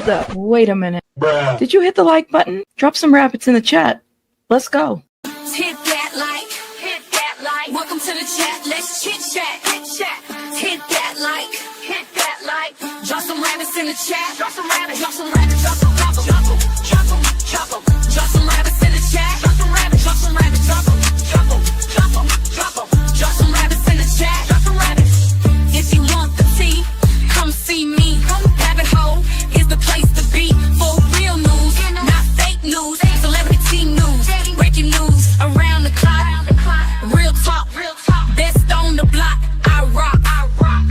Hold up. Wait a minute. Bruh. Did you hit the like button? Drop some rabbits in the chat. Let's go. Hit that like, hit that like. Welcome to the chat. Let's chit chat, hit chat. Hit that like, hit that like. Drop some rabbits in the chat. Drop some rabbits, drop some rabbits, drop some, drop them, drop them, drop them, drop them. Drop some rabbits in the chat. Drop some rabbits, drop some rabbits, drop them, drop them, drop them, drop them. Drop some rabbits in the chat. Drop some rabbits. If you want the tea, come see me. Rabbit hole is the place to be for real news, not fake news. Celebrity news, breaking news around the clock. Real talk, best on the block. I rock, I rock,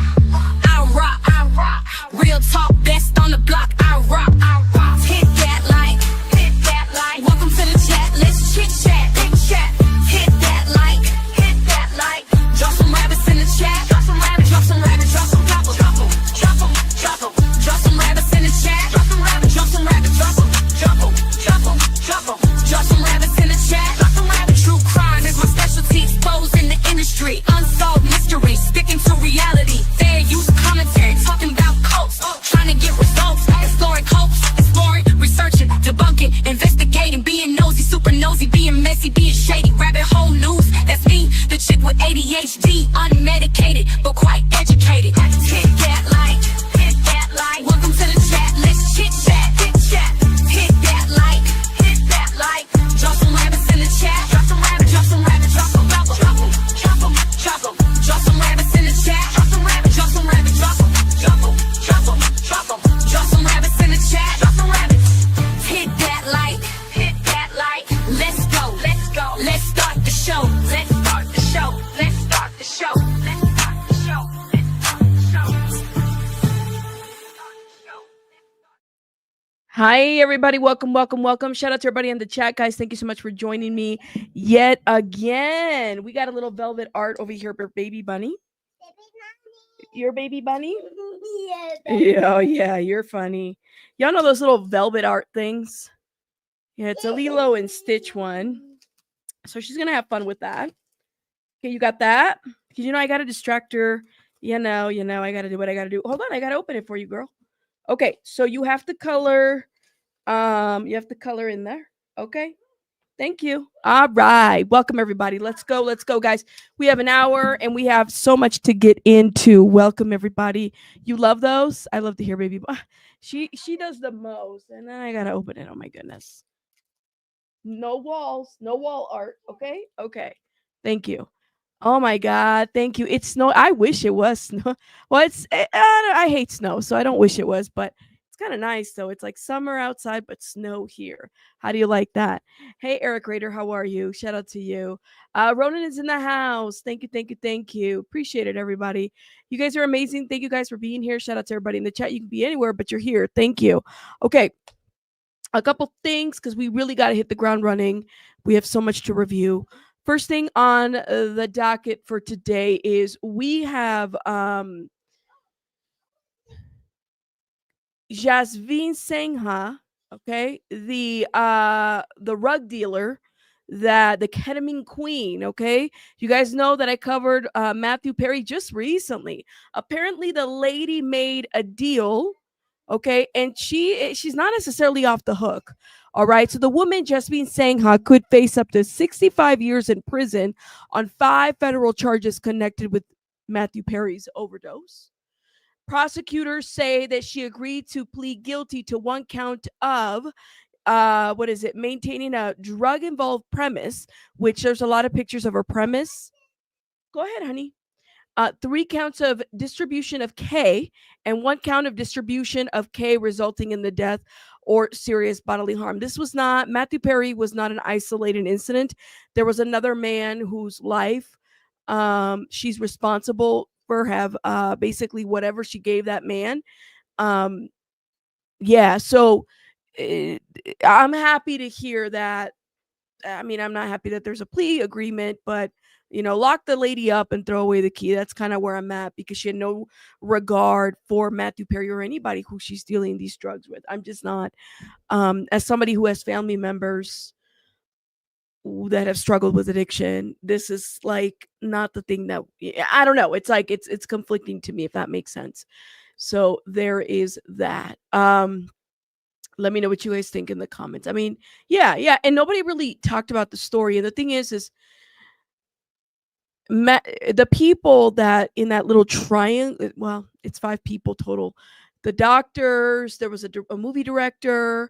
I rock, I rock. Real talk, best on the block. I rock, I rock. Hit that like, hit that like. Welcome to the chat. Let's chit chat, big chat. Hit that like, hit that like. Drop some rabbits in the chat. Drop some rabbits, drop some rabbits, drop some, drop them, drop them, drop them, drop them. Drop some rabbits in the chat. Drop some rabbits, drop some rabbits, drop them, drop them, drop them, drop them. Drop some rabbits in the chat. Drop some rabbits. True crime is my specialty. Exposing the industry. Unsolved mysteries. Sticking to reality. Fair use commentary. Talking about cults. Trying to get results. Exploring hopes. Exploring. Researching. Debunking. Investigating. Being nosy. Super nosy. Being messy. Being shady. Rabbit hole news. That's me. The chick with ADHD. Unmedicated. But quite educated. Hit that like. Hit that like. Welcome to the chat. Let's chit chat. Hit chat. Hit that like. Hit that like. Drop some rabbits in the chat. Drop some rabbits. Drop some rabbits. Drop them. Drop them. Drop them. Drop them. Drop some rabbits in the chat. Drop some rabbits. Drop some rabbits. Drop them. Drop them. Drop them. Drop them. Drop some rabbits in the chat. Drop some rabbits. Hit that like. Hit that like. Let's go. Let's go. Let's start the show. Let's start the show. Let's start the show. Let's start the show. Let's start the show. Hi, everybody. Welcome. Shout out to everybody in the chat, guys. Thank you so much for joining me yet again. We got a little velvet art over here for Baby Bunny. Your baby bunny? Yeah, yeah, you're funny. Y'all know those little velvet art things? Yeah, it's a Lilo and Stitch one. So she's going to have fun with that. Okay, you got that? Because, I got to distract her. I got to do what I got to do. Hold on, I got to open it for you, girl. Okay, so you have to color. You have to color in there. Okay. Thank you. All right. Welcome, everybody. Let's go, guys. We have an hour and we have so much to get into. Welcome, everybody. You love those? I love to hear baby. She does the most. And then I got to open it. Oh, my goodness. No walls. No wall art. Okay. Okay. Thank you. Oh, my God. Thank you. It's snow. I wish it was snow. Well, I hate snow, so I don't wish it was, but it's kind of nice, though. It's like summer outside, but snow here. How do you like that? Hey, Eric Rader, how are you? Shout out to you. Ronan is in the house. Thank you. Appreciate it, everybody. You guys are amazing. Thank you guys for being here. Shout out to everybody in the chat. You can be anywhere, but you're here. Thank you. Okay. A couple things, because we really got to hit the ground running. We have so much to review. First thing on the docket for today is we have Jasveen Sangha, okay, the rug dealer, the ketamine queen, okay? You guys know that I covered Matthew Perry just recently. Apparently, the lady made a deal, okay, and she's not necessarily off the hook. All right, so the woman Jasveen Sangha could face up to 65 years in prison on 5 federal charges connected with Matthew Perry's overdose. Prosecutors say that she agreed to plead guilty to 1 count of maintaining a drug-involved premise, which there's a lot of pictures of her premise. Go ahead, honey. 3 counts of distribution of K and 1 count of distribution of K resulting in the death or serious bodily harm. Matthew Perry was not an isolated incident. There was another man whose life she's responsible for basically whatever she gave that man. So I'm happy to hear that. I mean, I'm not happy that there's a plea agreement, but lock the lady up and throw away the key. That's kind of where I'm at, because she had no regard for Matthew Perry or anybody who she's dealing these drugs with. I'm just not. As somebody who has family members that have struggled with addiction, this is like not the thing that I don't know. It's like it's conflicting to me, if that makes sense. So there is that. Let me know what you guys think in the comments. I mean, yeah, yeah, and nobody really talked about the story. And the thing is the people that in that little triangle, well, it's 5 people total. The doctors, there was a movie director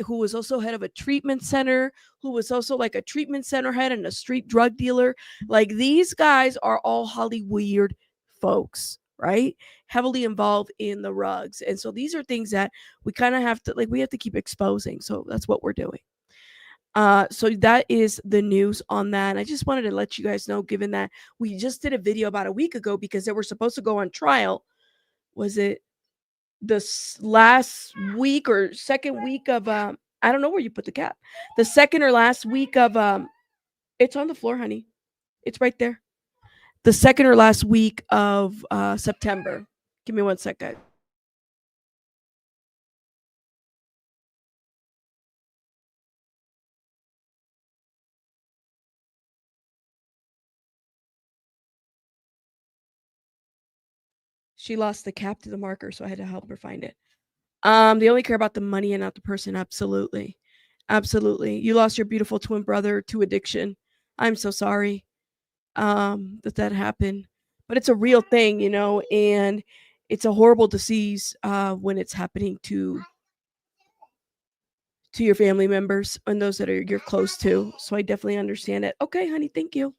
who was also head of a treatment center, who was also like a treatment center head and a street drug dealer. Like these guys are all Hollywood folks, right? Heavily involved in the rugs. And so these are things that we kind of have to like we have to keep exposing. So that's what we're doing. So that is the news on that. I just wanted to let you guys know, given that we just did a video about a week ago because they were supposed to go on trial. Was it last week or second week of I don't know where you put the cap. The second or last week of it's on the floor, honey. It's right there. The second or last week of September. Give me 1 second. She lost the cap to the marker, so I had to help her find it. They only care about the money and not the person. Absolutely. Absolutely. You lost your beautiful twin brother to addiction. I'm so sorry that happened. But it's a real thing, and it's a horrible disease when it's happening to your family members and those that you're close to. So I definitely understand it. Okay, honey, thank you.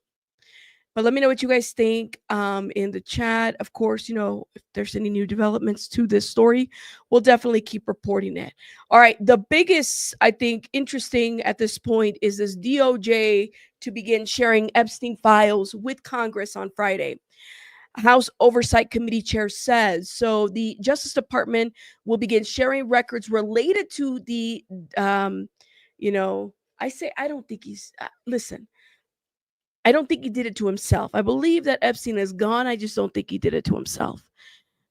But let me know what you guys think in the chat. Of course, if there's any new developments to this story, we'll definitely keep reporting it. All right. The biggest, I think, interesting at this point is this DOJ to begin sharing Epstein files with Congress on Friday. House Oversight Committee chair says so. The Justice Department will begin sharing records related to the, I don't think he's, listen, I don't think he did it to himself. I believe that Epstein is gone. I just don't think he did it to himself.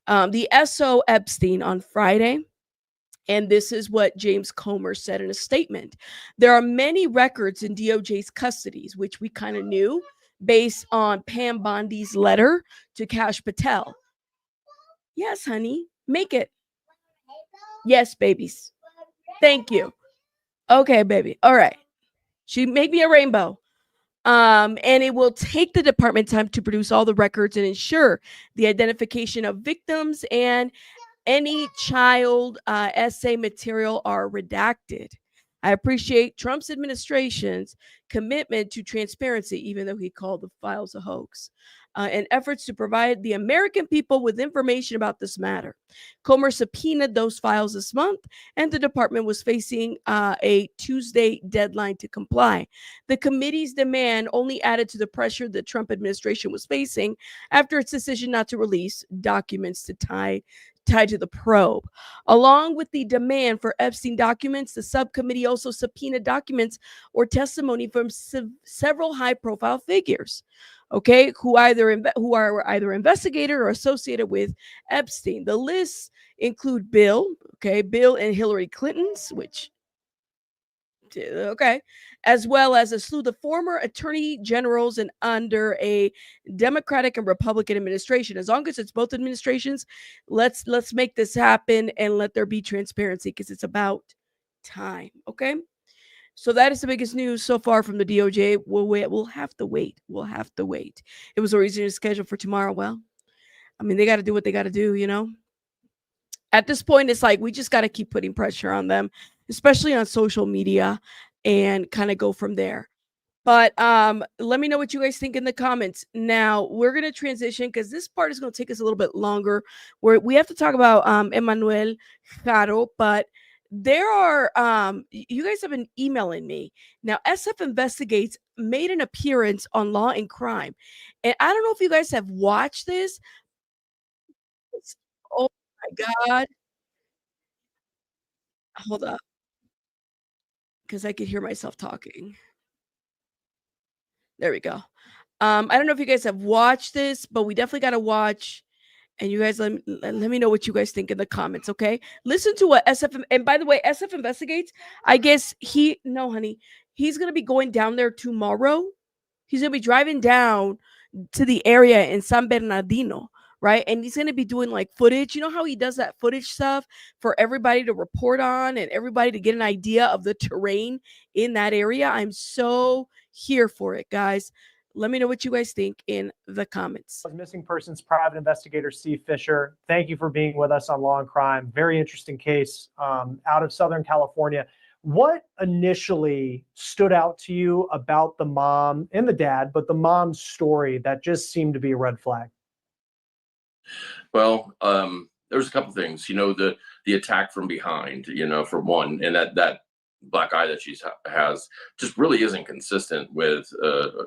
The SO Epstein on Friday, and this is what James Comer said in a statement. There are many records in DOJ's custodies, which we kind of knew based on Pam Bondi's letter to Kash Patel. Yes, honey, make it. Yes, babies. Thank you. Okay, baby. All right. She make me a rainbow. And it will take the department time to produce all the records and ensure the identification of victims and any child essay material are redacted. I appreciate Trump's administration's commitment to transparency, even though he called the files a hoax, and efforts to provide the American people with information about this matter. Comer subpoenaed those files this month, and the department was facing a Tuesday deadline to comply. The committee's demand only added to the pressure the Trump administration was facing after its decision not to release documents tied to the probe. Along with the demand for Epstein documents, the subcommittee also subpoenaed documents or testimony from several high-profile figures, okay, who are either investigated or associated with Epstein. The lists include Bill and Hillary Clinton's, which okay, as well as a slew of former attorney generals and under a Democratic and Republican administration. As long as it's both administrations, let's make this happen and let there be transparency because it's about time. Okay. So that is the biggest news so far from the DOJ. We'll have to wait. We'll have to wait. It was originally scheduled for tomorrow. Well, I mean, they got to do what they got to do. At this point, it's like we just got to keep putting pressure on them, especially on social media, and kind of go from there. But let me know what you guys think in the comments. Now we're gonna transition because this part is gonna take us a little bit longer. Where we have to talk about Emmanuel Haro, but there are you guys have been emailing me. Now SF Investigates made an appearance on Law and Crime, and I don't know if you guys have watched this. Oh my god. Hold up, because I could hear myself talking. There we go. I don't know if you guys have watched this, but we definitely got to watch. And you guys let me know what you guys think in the comments, okay? Listen to what SF, and by the way, SF Investigates, I guess no, honey, he's going to be going down there tomorrow. He's going to be driving down to the area in San Bernardino, right? And he's going to be doing like footage. You know how he does that footage stuff for everybody to report on and everybody to get an idea of the terrain in that area? I'm so here for it, guys. Let me know what you guys think in the comments. Missing persons private investigator Steve Fisher, thank you for being with us on Law and Crime. Very interesting case out of Southern California. What initially stood out to you about the mom and the dad, but the mom's story that just seemed to be a red flag? Well, there's a couple things, the attack from behind, for one, and that black eye that she has just really isn't consistent with,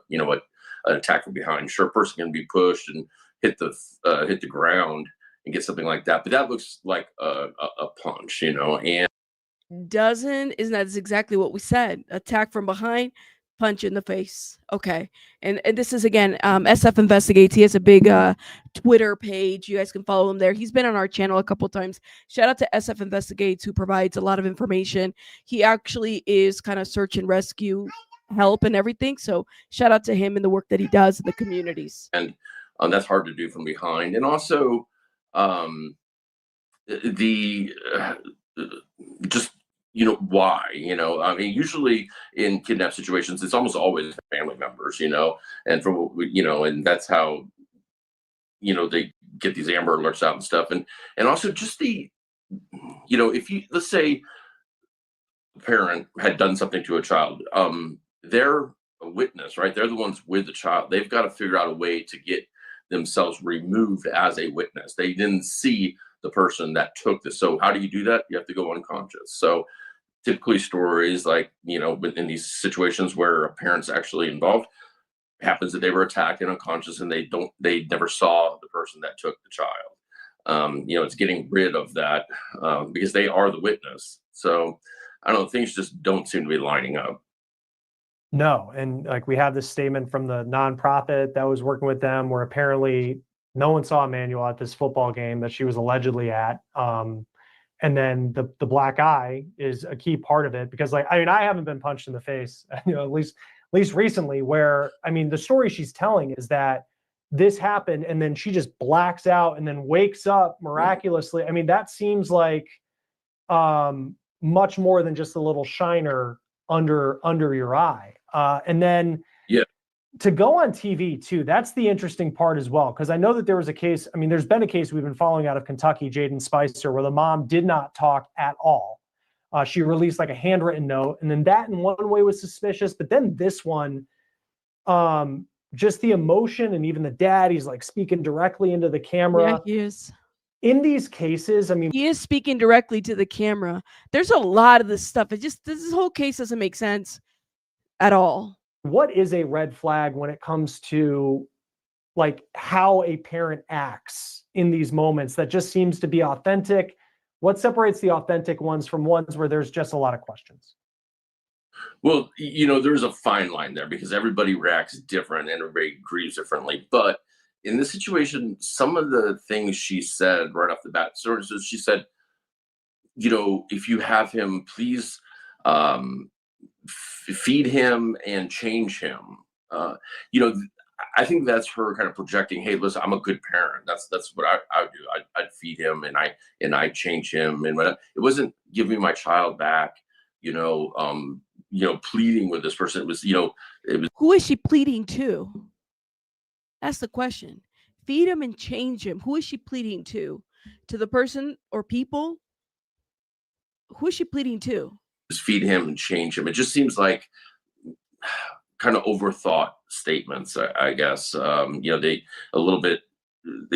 what an attack from behind. Sure, a person can be pushed and hit the ground and get something like that, but that looks like a punch, and Isn't that exactly what we said? Attack from behind, punch in the face. Okay. And this is again, SF Investigates. He has a big Twitter page. You guys can follow him there. He's been on our channel a couple times. Shout out to SF Investigates, who provides a lot of information. He actually is kind of search and rescue help and everything. So shout out to him and the work that he does in the communities. And that's hard to do from behind. And also just why, I mean, usually in kidnap situations, it's almost always family members, and and that's how, they get these Amber Alerts out and stuff. And also just if you, let's say a parent had done something to a child, they're a witness, right? They're the ones with the child. They've got to figure out a way to get themselves removed as a witness. They didn't see the person that took this. So how do you do that? You have to go unconscious. So typically stories like, in these situations where a parent's actually involved, happens that they were attacked and unconscious and they never saw the person that took the child. It's getting rid of that because they are the witness. So I don't know, things just don't seem to be lining up. No. And like we have this statement from the nonprofit that was working with them where apparently no one saw Emmanuel at this football game that she was allegedly at. And then the black eye is a key part of it because I haven't been punched in the face, at least recently, where, the story she's telling is that this happened and then she just blacks out and then wakes up miraculously. That seems like much more than just a little shiner under your eye. And then to go on TV too, that's the interesting part as well. Because I know that there was a case, there's been a case we've been following out of Kentucky, Jaden Spicer, where the mom did not talk at all. She released like a handwritten note. And then that in one way was suspicious. But then this one, just the emotion and even the dad, he's like speaking directly into the camera. Yeah, he is. In these cases, he is speaking directly to the camera. There's a lot of this stuff. This whole case doesn't make sense at all. What is a red flag when it comes to like how a parent acts in these moments that just seems to be authentic? What separates the authentic ones from ones where there's just a lot of questions? Well, there's a fine line there because everybody reacts different and everybody grieves differently. But in this situation, some of the things she said right off the bat, so she said, if you have him, please feed him and change him. I think that's her kind of projecting, hey, listen, I'm a good parent. That's what I would do. I'd feed him and I change him. And it wasn't give me my child back, pleading with this person. It was. Who is she pleading to? That's the question. Feed him and change him. Who is she pleading to? To the person or people? Who is she pleading to? Just feed him and change him. It just seems like kind of overthought statements, I guess. They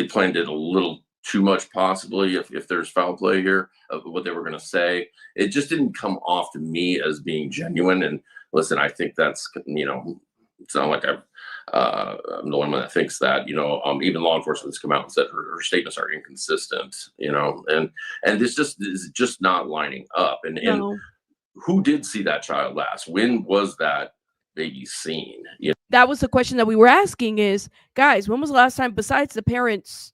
planned it a little too much, possibly, if there's foul play here of what they were going to say. It just didn't come off to me as being genuine. And listen, I think that's, it's not like I'm the one that thinks that, even law enforcement has come out and said her statements are inconsistent, and this is just not lining up. And who did see that child last? When was that baby seen? That was the question that we were asking is, guys, when was the last time, besides the parents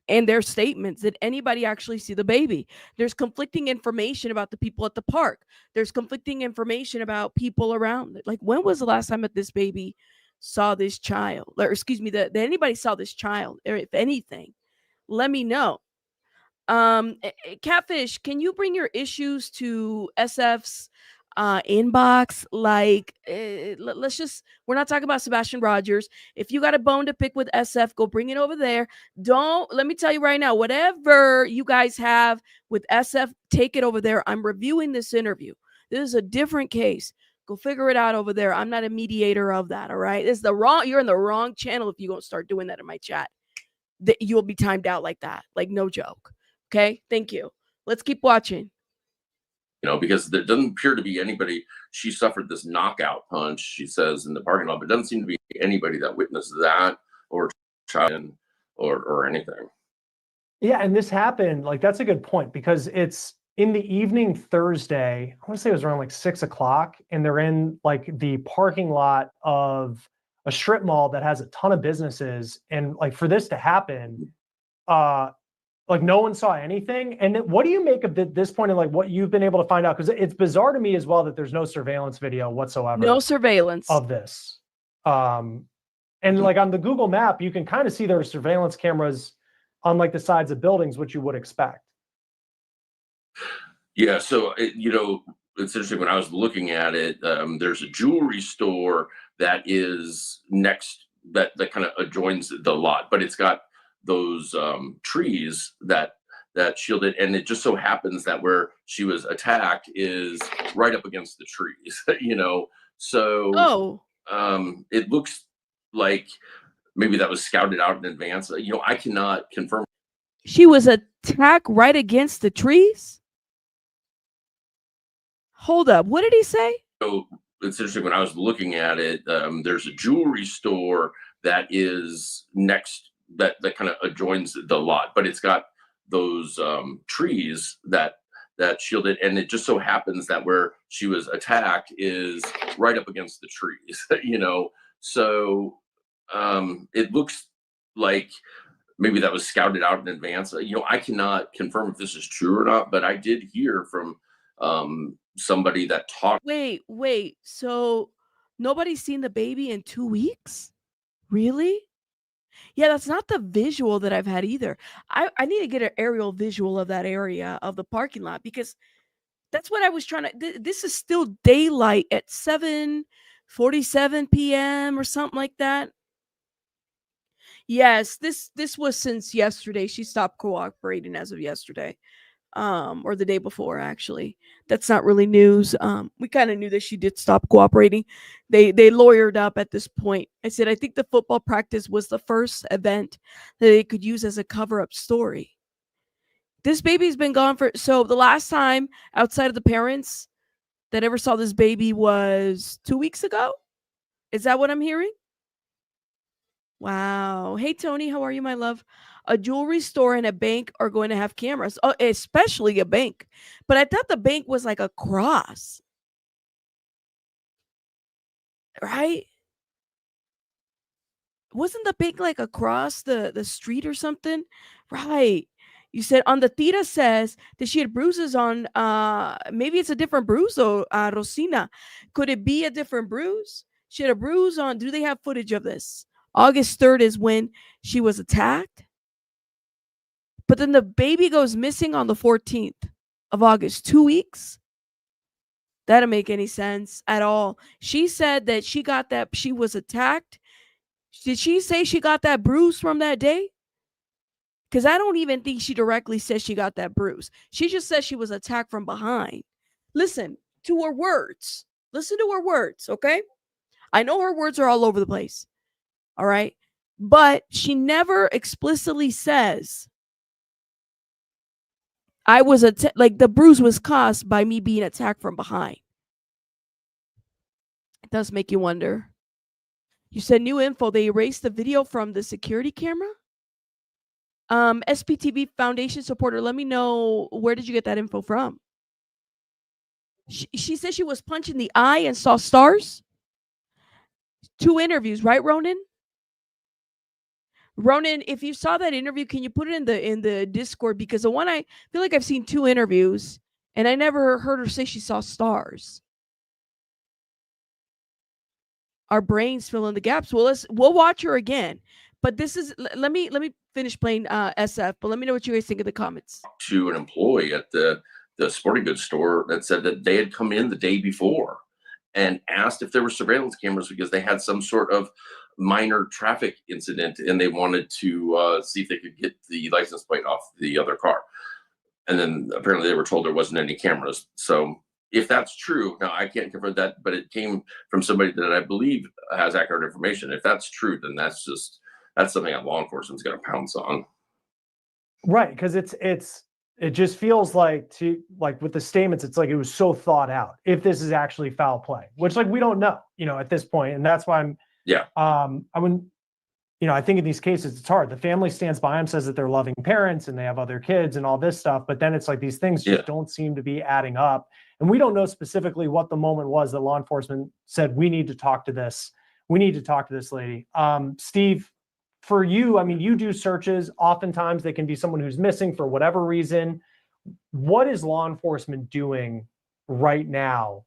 and their statements, did anybody actually see the baby? There's conflicting information about the people at the park. There's conflicting information about people around. Like, when was the last time that this baby saw this child? Or excuse me, that anybody saw this child, or if anything? let me know. Catfish, can you bring your issues to SF's inbox? Like, let's just, we're not talking about Sebastian Rogers. If you got a bone to pick with SF, go bring it over there. Don't, let me tell you right now, whatever you guys have with SF, take it over there. I'm reviewing this interview. This is a different case. Go figure it out over there. I'm not a mediator of that. All right. It's the wrong, you're in the wrong channel if you don't start doing that in my chat. That you'll be timed out like that. Like, no joke. Okay, thank you. Let's keep watching. Because there doesn't appear to be anybody. She suffered this knockout punch, she says, in the parking lot, but doesn't seem to be anybody that witnessed that or or anything. Yeah, and this happened, like, that's a good point, because it's in the evening Thursday. I want to say it was around like 6 o'clock, and they're in like the parking lot of a strip mall that has a ton of businesses. And like, for this to happen, like, no one saw anything. And what do you make of this point, and like what you've been able to find out? Because it's bizarre to me as well that there's no surveillance video whatsoever. No surveillance of this. And like on the Google map, you can kind of see there are surveillance cameras on like the sides of buildings, which you would expect. Yeah, so it's interesting. When I was looking at it, there's a jewelry store that is next, that kind of adjoins the lot, but it's got those trees that shield it, and it just so happens that where she was attacked is right up against the trees. So it looks like maybe that was scouted out in advance. I cannot confirm. She was attacked right against the trees. Hold up, what did he say? So it's interesting. When I was looking at it, there's a jewelry store that is next, that kind of adjoins the lot, but it's got those trees that shield it, and it just so happens that where she was attacked is right up against the trees. So it looks like maybe that was scouted out in advance. I cannot confirm if this is true or not, but I did hear from somebody that talked. Wait, so nobody's seen the baby in 2 weeks? Really? Yeah, that's not the visual that I've had either. I need to get an aerial visual of that area of the parking lot, because that's what I was trying to. This is still daylight at 7:47 p.m. or something like that. Yes, this was since yesterday. She stopped cooperating as of yesterday, or the day before, actually. That's not really news. We kind of knew that she did stop cooperating. They lawyered up at this point. I said, I think the football practice was the first event that they could use as a cover-up story. This baby's been gone for, so the last time outside of the parents that ever saw this baby was 2 weeks ago. Is that what I'm hearing? Wow. Hey, Tony, how are you, my love? A jewelry store and a bank are going to have cameras, especially a bank. But I thought the bank was like a cross, right? Wasn't the bank like across the street or something? Right. You said on the Tita says that she had bruises on, maybe it's a different bruise, though, Rosina. Could it be a different bruise? She had a bruise on, do they have footage of this? August 3rd is when she was attacked. But then the baby goes missing on the 14th of August, 2 weeks. That don't make any sense at all. She said that she got that, she was attacked. Did she say she got that bruise from that day? Because I don't even think she directly says she got that bruise. She just says she was attacked from behind. Listen to her words. Listen to her words, okay? I know her words are all over the place. All right. But she never explicitly says, I was like the bruise was caused by me being attacked from behind. It does make you wonder. You said new info. They erased the video from the security camera. SPTV Foundation supporter, let me know, where did you get that info from? She said she was punched in the eye and saw stars. 2 interviews, right, Ronan? Ronan, if you saw that interview, can you put it in the Discord? Because the one, I feel like I've seen 2 interviews and I never heard her say she saw stars. Our brains fill in the gaps. Well, we'll watch her again. But this is let me finish playing SF, but let me know what you guys think of the comments. To an employee at the sporting goods store that said that they had come in the day before and asked if there were surveillance cameras because they had some sort of minor traffic incident and they wanted to see if they could get the license plate off the other car. And then apparently they were told there wasn't any cameras. So if that's true, now I can't confirm that, but it came from somebody that I believe has accurate information. If that's true, then that's something that law enforcement is going to pounce on. Right, because it just feels like with the statements, it's like it was so thought out. If this is actually foul play, which like we don't know, at this point, and that's why I think in these cases it's hard. The family stands by them, says that they're loving parents and they have other kids and all this stuff, but then it's like these things just don't seem to be adding up, and we don't know specifically what the moment was that law enforcement said we need to talk to this lady. Steve, for you, I mean, you do searches. Oftentimes they can be someone who's missing for whatever reason. What is law enforcement doing right now?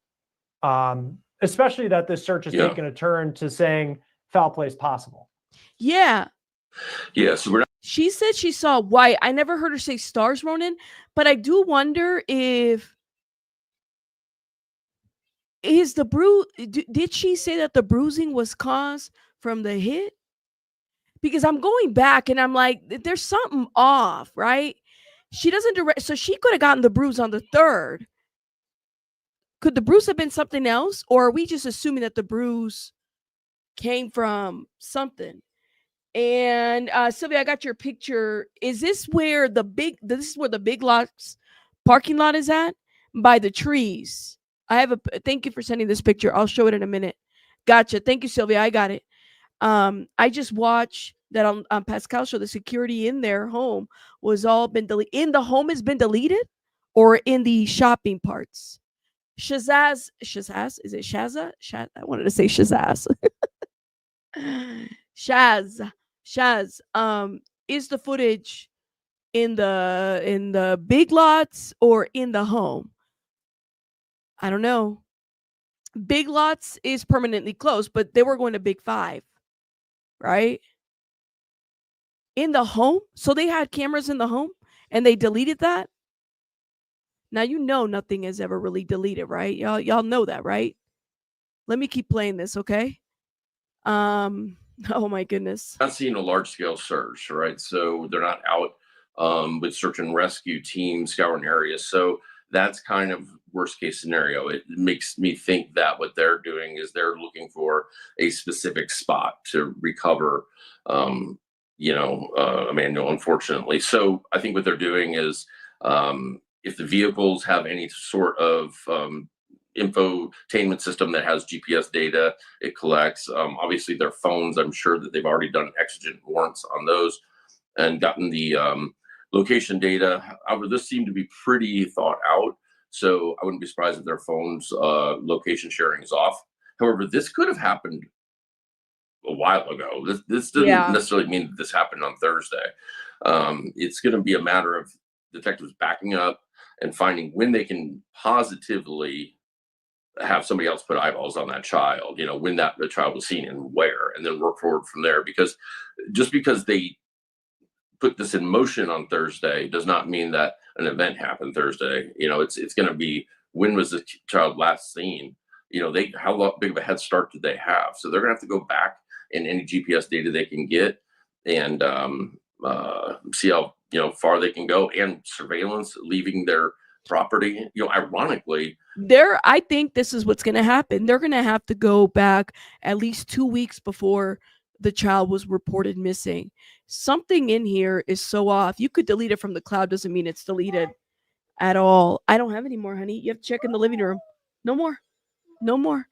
Especially that this search has taken a turn to saying foul play is possible. Yeah. Yeah. So she said she saw white. I never heard her say stars, Ronan, but I do wonder if did she say that the bruising was caused from the hit? Because I'm going back and I'm like, there's something off, right? She doesn't so she could have gotten the bruise on the 3rd. Could the bruise have been something else? Or are we just assuming that the bruise came from something? And Sylvia, I got your picture. Is this where the big lots parking lot is at? By the trees. Thank you for sending this picture. I'll show it in a minute. Gotcha. Thank you, Sylvia. I got it. I just watched that on Pascal show. The security in their home was all been deleted. In the home has been deleted, or in the shopping parts. Shazaz, is it Shazza? I wanted to say Shazaz. Shaz. Is the footage in the big lots or in the home? I don't know. Big lots is permanently closed, but they were going to Big 5. Right? In the home? So they had cameras in the home and they deleted that? Now nothing is ever really deleted, right? Y'all know that, right? Let me keep playing this, okay? Oh my goodness. Not seeing a large scale search, right? So they're not out with search and rescue teams scouring areas. So that's kind of worst case scenario. It makes me think that what they're doing is they're looking for a specific spot to recover, Emmanuel, unfortunately. So I think what they're doing is if the vehicles have any sort of infotainment system that has GPS data, it collects. Obviously, their phones, I'm sure that they've already done exigent warrants on those and gotten the location data. However, this seemed to be pretty thought out, so I wouldn't be surprised if their phones' location sharing is off. However, this could have happened a while ago. This doesn't necessarily mean that this happened on Thursday. It's going to be a matter of detectives backing up and finding when they can positively have somebody else put eyeballs on that child, when the child was seen and where, and then work forward from there. Because just because they put this in motion on Thursday does not mean that an event happened Thursday. It's going to be, when was the child last seen? How big of a head start did they have? So they're going to have to go back in any GPS data they can get and see how far they can go, and surveillance leaving their property. Ironically, I think this is what's going to happen. They're going to have to go back at least 2 weeks before the child was reported missing. Something in here is so off. You could delete it from the cloud, doesn't mean it's deleted at all. I don't have any more, honey. You have to check in the living room. No more.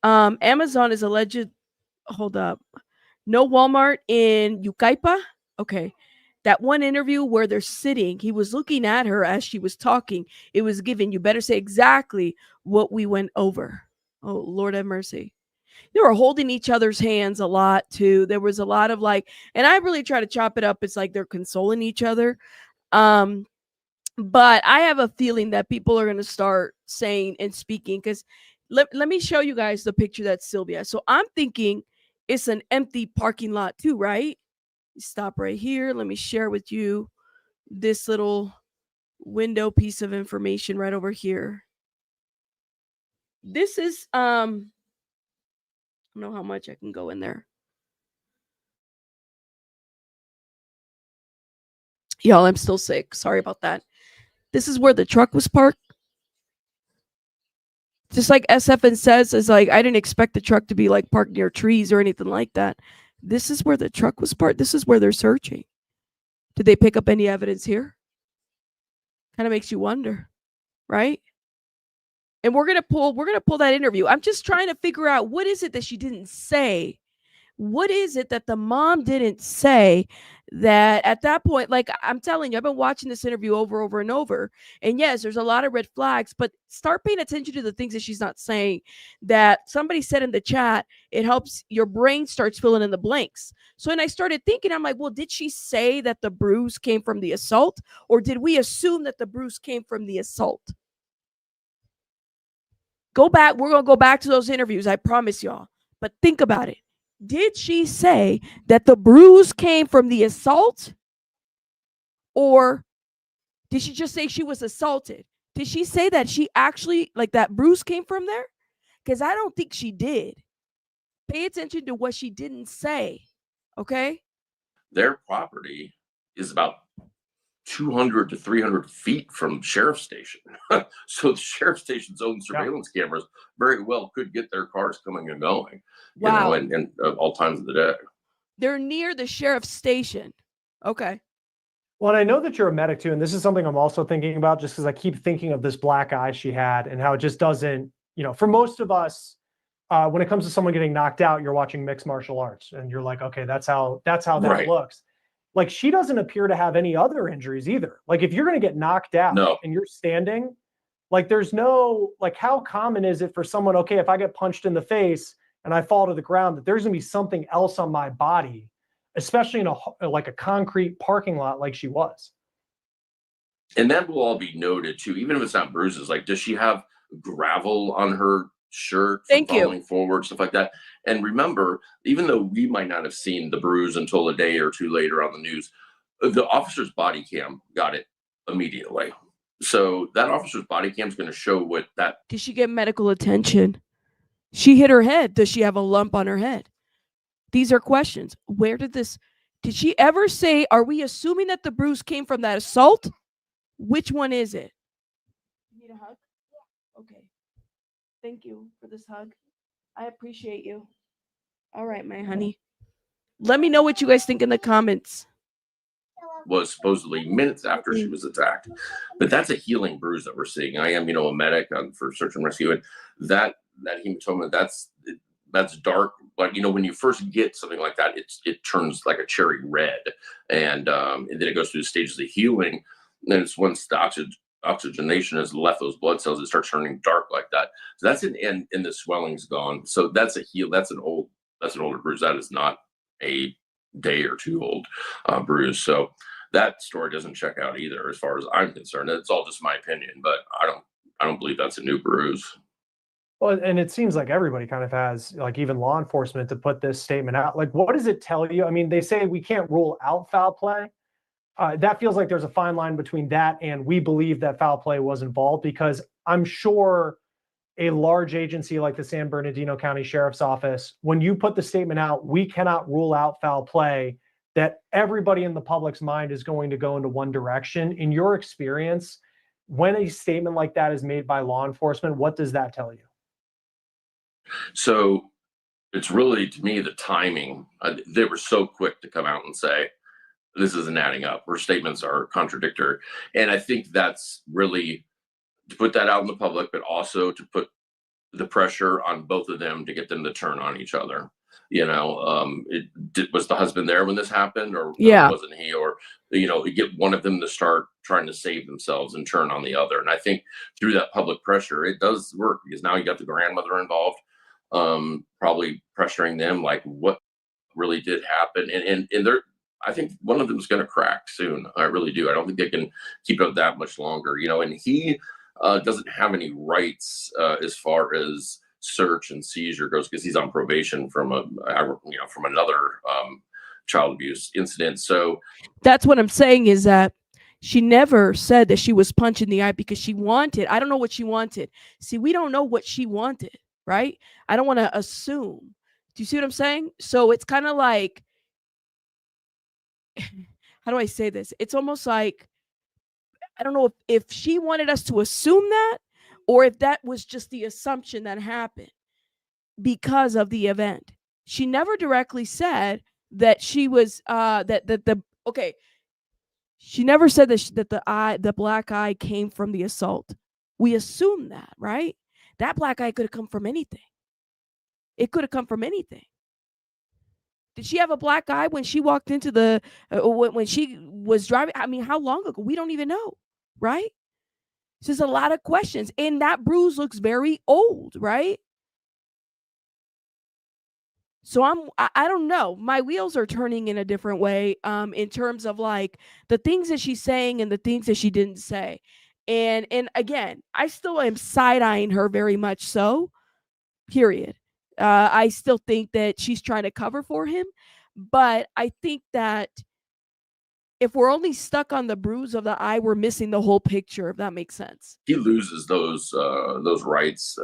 Amazon is alleged. Hold up. No Walmart in Yucaipa. Okay. That one interview where they're sitting, he was looking at her as she was talking. It was given, you better say exactly what we went over. Oh, Lord have mercy. They were holding each other's hands a lot too. There was a lot of and I really try to chop it up. It's like they're consoling each other. But I have a feeling that people are going to start saying and speaking, because let me show you guys the picture that's Sylvia. So I'm thinking it's an empty parking lot too, right? Stop right here. Let me share with you this little window piece of information right over here. This is I don't know how much I can go in there. Y'all, I'm still sick. Sorry about that. This is where the truck was parked. Just like SFN says, is like, I didn't expect the truck to be like parked near trees or anything like that. This is where the truck was parked. This is where they're searching. Did they pick up any evidence here? Kind of makes you wonder, right? And we're gonna pull that interview. I'm just trying to figure out, what is it that she didn't say? What is it that the mom didn't say that at that point, like I'm telling you, I've been watching this interview over and over. And yes, there's a lot of red flags, but start paying attention to the things that she's not saying. That somebody said in the chat, it helps your brain starts filling in the blanks. So when I started thinking, I'm like, well, did she say that the bruise came from the assault? Or did we assume that the bruise came from the assault? Go back. We're going to go back to those interviews. I promise y'all. But think about it. Did she say that the bruise came from the assault? Or did she just say she was assaulted? Did she say that she actually, like, that bruise came from there? Because I don't think she did. Pay attention to what she didn't say. Okay? Their property is about 200 to 300 feet from the sheriff's station. So the sheriff's station's own surveillance cameras very well could get their cars coming and going. Wow. You know, and all times of the day. They're near the sheriff's station. Okay. Well, and I know that you're a medic too, and this is something I'm also thinking about, just because I keep thinking of this black eye she had and how it just doesn't, you know, for most of us, when it comes to someone getting knocked out, you're watching mixed martial arts, and you're like, okay, that's how that Right. looks. Like, she doesn't appear to have any other injuries either. Like, if you're going to get knocked out and you're standing, like, there's no, like, how common is it for someone, okay, if I get punched in the face and I fall to the ground, that there's going to be something else on my body, especially in a concrete parking lot like she was. And that will all be noted too, even if it's not bruises. Like, does she have gravel on her shirt from falling forward, stuff like that? And remember, even though we might not have seen the bruise until a day or two later on the news, the officer's body cam got it immediately. So that officer's body cam is going to show what that. Did she get medical attention? She hit her head. Does she have a lump on her head? These are questions. Where did she ever say, are we assuming that the bruise came from that assault? Which one is it? You need a hug? Yeah. Okay. Thank you for this hug. I appreciate you. All right, my honey. Let me know what you guys think in the comments. Was supposedly minutes after she was attacked, but that's a healing bruise that we're seeing. I am, a medic for search and rescue, and that hematoma, that's dark. But when you first get something like that, it turns like a cherry red, and then it goes through the stages of healing. And then it's once the oxygenation has left those blood cells, it starts turning dark like that. So that's and the swelling's gone. So that's that's an older bruise. That is not a day or two old bruise. So that story doesn't check out either, as far as I'm concerned. It's all just my opinion, but I don't believe that's a new bruise. Well, and it seems like everybody kind of has, like, even law enforcement, to put this statement out. Like, what does it tell you? I mean, they say we can't rule out foul play. That feels like there's a fine line between that and we believe that foul play was involved, because I'm sure a large agency like the San Bernardino County Sheriff's Office, when you put the statement out, we cannot rule out foul play, that everybody in the public's mind is going to go into one direction. In your experience, when a statement like that is made by law enforcement, what does that tell you? So it's really, to me, the timing. They were so quick to come out and say, this isn't adding up. Her statements are contradictory. And I think that's really to put that out in the public, but also to put the pressure on both of them to get them to turn on each other. Was the husband there when this happened, or wasn't he? Or, get one of them to start trying to save themselves and turn on the other. And I think through that public pressure, it does work, because now you got the grandmother involved, probably pressuring them, like, what really did happen. And I think one of them is going to crack soon. I really do. I don't think they can keep it up that much longer, and he doesn't have any rights as far as search and seizure goes, because he's on probation from another child abuse incident. So that's what I'm saying, is that she never said that she was punched in the eye because she wanted. I don't know what she wanted. See, we don't know what she wanted, right? I don't want to assume. Do you see what I'm saying? So it's kind of like, how do I say this? It's almost like, I don't know if she wanted us to assume that, or if that was just the assumption that happened because of the event. She never directly said that she was that the okay. She never said that the black eye came from the assault. We assume that, right? That black eye could have come from anything. It could have come from anything. Did she have a black eye when she walked into the when she was driving? I mean, how long ago? We don't even know, right? It's just a lot of questions, and that bruise looks very old, right? So I don't know. My wheels are turning in a different way in terms of like the things that she's saying and the things that she didn't say. And again, I still am side-eyeing her very much so. Period. I still think that she's trying to cover for him, but I think that if we're only stuck on the bruise of the eye, we're missing the whole picture, if that makes sense. he loses those rights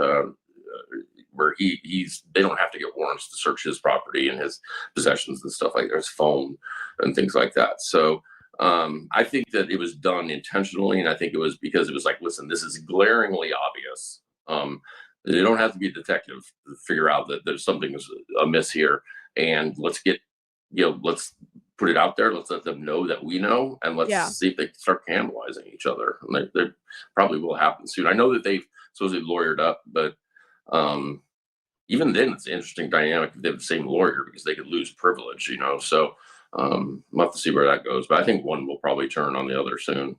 where they don't have to get warrants to search his property and his possessions and stuff like that, his phone and things like that. So I think that it was done intentionally, and I think it was because it was like, listen, this is glaringly obvious. You don't have to be a detective to figure out that there's something amiss here, and let's put it out there. Let's let them know that we know, and let's see if they start cannibalizing each other. And they probably will happen soon. I know that they've supposedly lawyered up, but even then, it's an interesting dynamic if they have the same lawyer, because they could lose privilege, So we'll have to see where that goes. But I think one will probably turn on the other soon.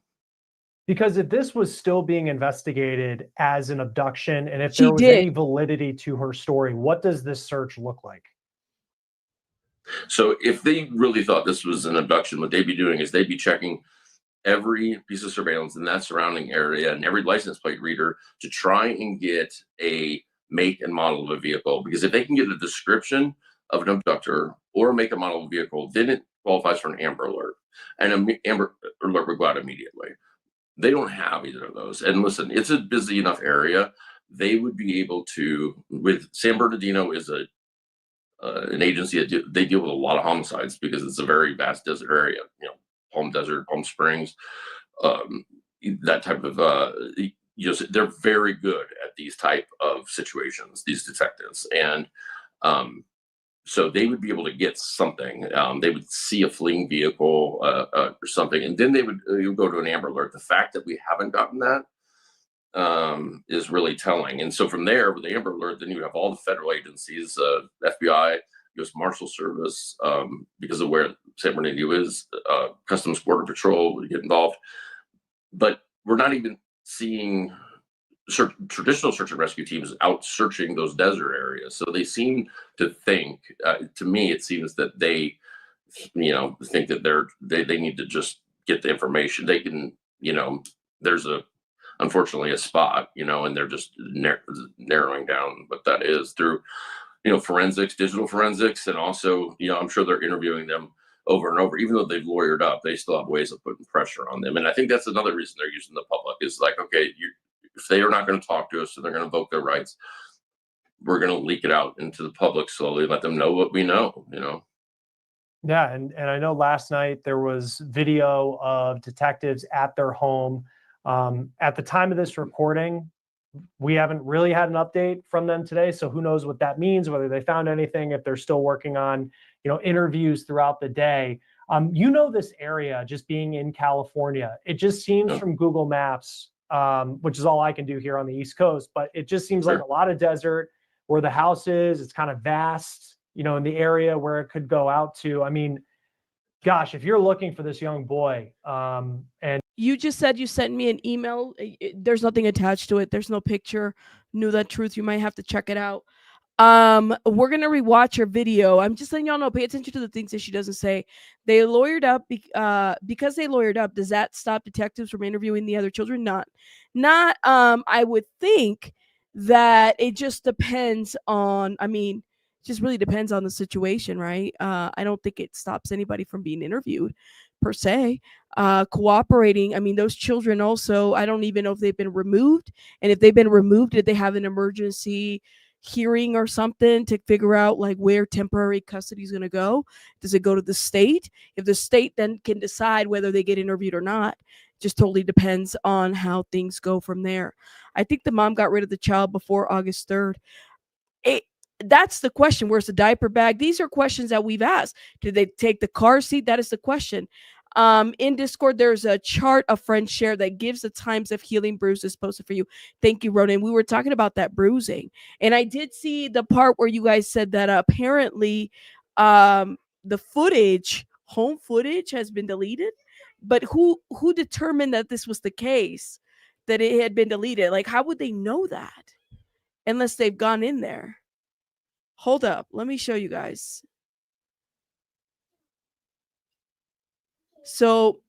Because if this was still being investigated as an abduction, and if there was any validity to her story, what does this search look like? So if they really thought this was an abduction, what they'd be doing is they'd be checking every piece of surveillance in that surrounding area and every license plate reader to try and get a make and model of a vehicle. Because if they can get a description of an abductor or make a model of a vehicle, then it qualifies for an Amber Alert. And an Amber Alert would go out immediately. They don't have either of those. And listen, it's a busy enough area. They would be able to, with San Bernardino is an agency that they deal with a lot of homicides because it's a very vast desert area, Palm Desert, Palm Springs, that type of, they're very good at these type of situations, these detectives. And so they would be able to get something. They would see a fleeing vehicle or something, and then they would go to an Amber Alert. The fact that we haven't gotten that is really telling. And so from there, with the Amber Alert, then you have all the federal agencies, FBI, U.S. Marshal Service, because of where San Bernardino is, Customs Border Patrol would get involved. But we're not even seeing traditional search and rescue teams out searching those desert areas. So they seem to think, to me, it seems that they, think that they need to just get the information. They can, there's unfortunately a spot, and they're just narrowing down what that is through, forensics, digital forensics. And also, I'm sure they're interviewing them over and over. Even though they've lawyered up, they still have ways of putting pressure on them. And I think that's another reason they're using the public is like, okay, if they are not going to talk to us and they're going to invoke their rights, we're going to leak it out into the public slowly, let them know what we know, Yeah. And I know last night there was video of detectives at their home. At the time of this recording, we haven't really had an update from them today. So who knows what that means, whether they found anything, if they're still working on, interviews throughout the day. This area, just being in California, it just seems from Google Maps, which is all I can do here on the East Coast, but it just seems like a lot of desert where the house is. It's kind of vast, in the area where it could go out to. I mean, gosh, if you're looking for this young boy, and you just said you sent me an email. There's nothing attached to it. There's no picture. Knew that truth. You might have to check it out. We're gonna rewatch her video. I'm just letting y'all know. Pay attention to the things that she doesn't say. They lawyered up because they lawyered up. Does that stop detectives from interviewing the other children? Not. I would think that it just depends on. I mean, just really depends on the situation, right? I don't think it stops anybody from being interviewed per se. Cooperating, I mean, those children also, I don't even know if they've been removed. And if they've been removed, did they have an emergency hearing or something to figure out like where temporary custody is going to go? Does it go to the state? If the state then can decide whether they get interviewed or not, just totally depends on how things go from there. I think the mom got rid of the child before August 3rd. That's the question. Where's the diaper bag? These are questions that we've asked. Did they take the car seat? That is the question. In Discord, there's a chart a friend shared that gives the times of healing bruises posted for you. Thank you, Ronan. We were talking about that bruising, and I did see the part where you guys said that apparently the footage, home footage, has been deleted. But who determined that this was the case, that it had been deleted? Like, how would they know that unless they've gone in there? Hold up. Let me show you guys. So,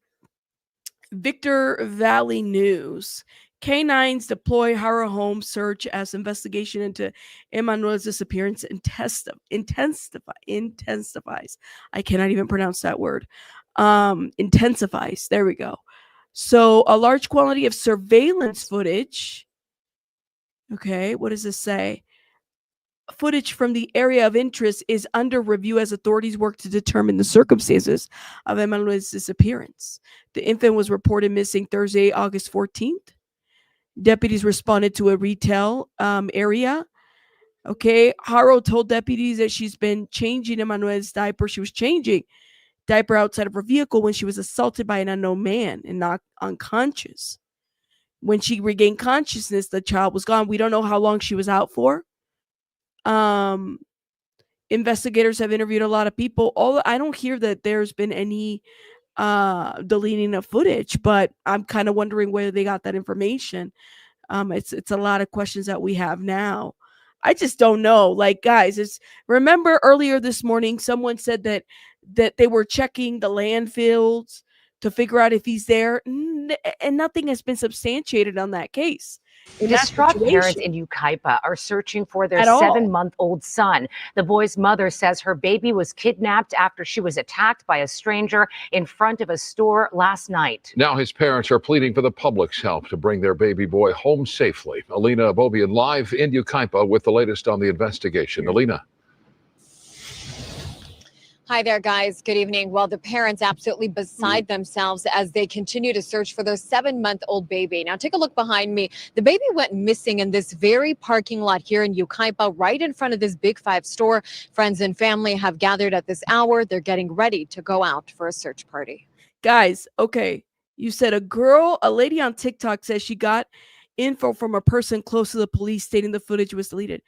Victor Valley News. Canines deploy Haro home search as investigation into Emmanuel's disappearance intensifies. I cannot even pronounce that word. Intensifies. There we go. So, a large quantity of surveillance footage. Okay, what does this say? Footage from the area of interest is under review as authorities work to determine the circumstances of Emmanuel's disappearance. The infant was reported missing Thursday, August 14th. Deputies responded to a retail area. Okay, Haro told deputies that she's been changing Emmanuel's diaper. She was changing diaper outside of her vehicle when she was assaulted by an unknown man and knocked unconscious. When she regained consciousness, the child was gone. We don't know how long she was out for. Investigators have interviewed a lot of people. I don't hear that there's been any deleting of footage, but I'm kind of wondering where they got that information. It's a lot of questions that we have now. I just don't know. Like, guys, remember earlier this morning someone said that they were checking the landfills to figure out if he's there, and nothing has been substantiated on that case. Distraught parents in Yucaipa are searching for their 7-month-old son. The boy's mother says her baby was kidnapped after she was attacked by a stranger in front of a store last night. Now his parents are pleading for the public's help to bring their baby boy home safely. Alina Abobian live in Yucaipa with the latest on the investigation. Alina. Hi there, guys. Good evening. Well, the parents absolutely beside themselves as they continue to search for their 7-month-old baby. Now, take a look behind me. The baby went missing in this very parking lot here in Yucaipa, right in front of this Big Five store. Friends and family have gathered at this hour. They're getting ready to go out for a search party. Guys, okay. You said a lady on TikTok says she got info from a person close to the police stating the footage was deleted.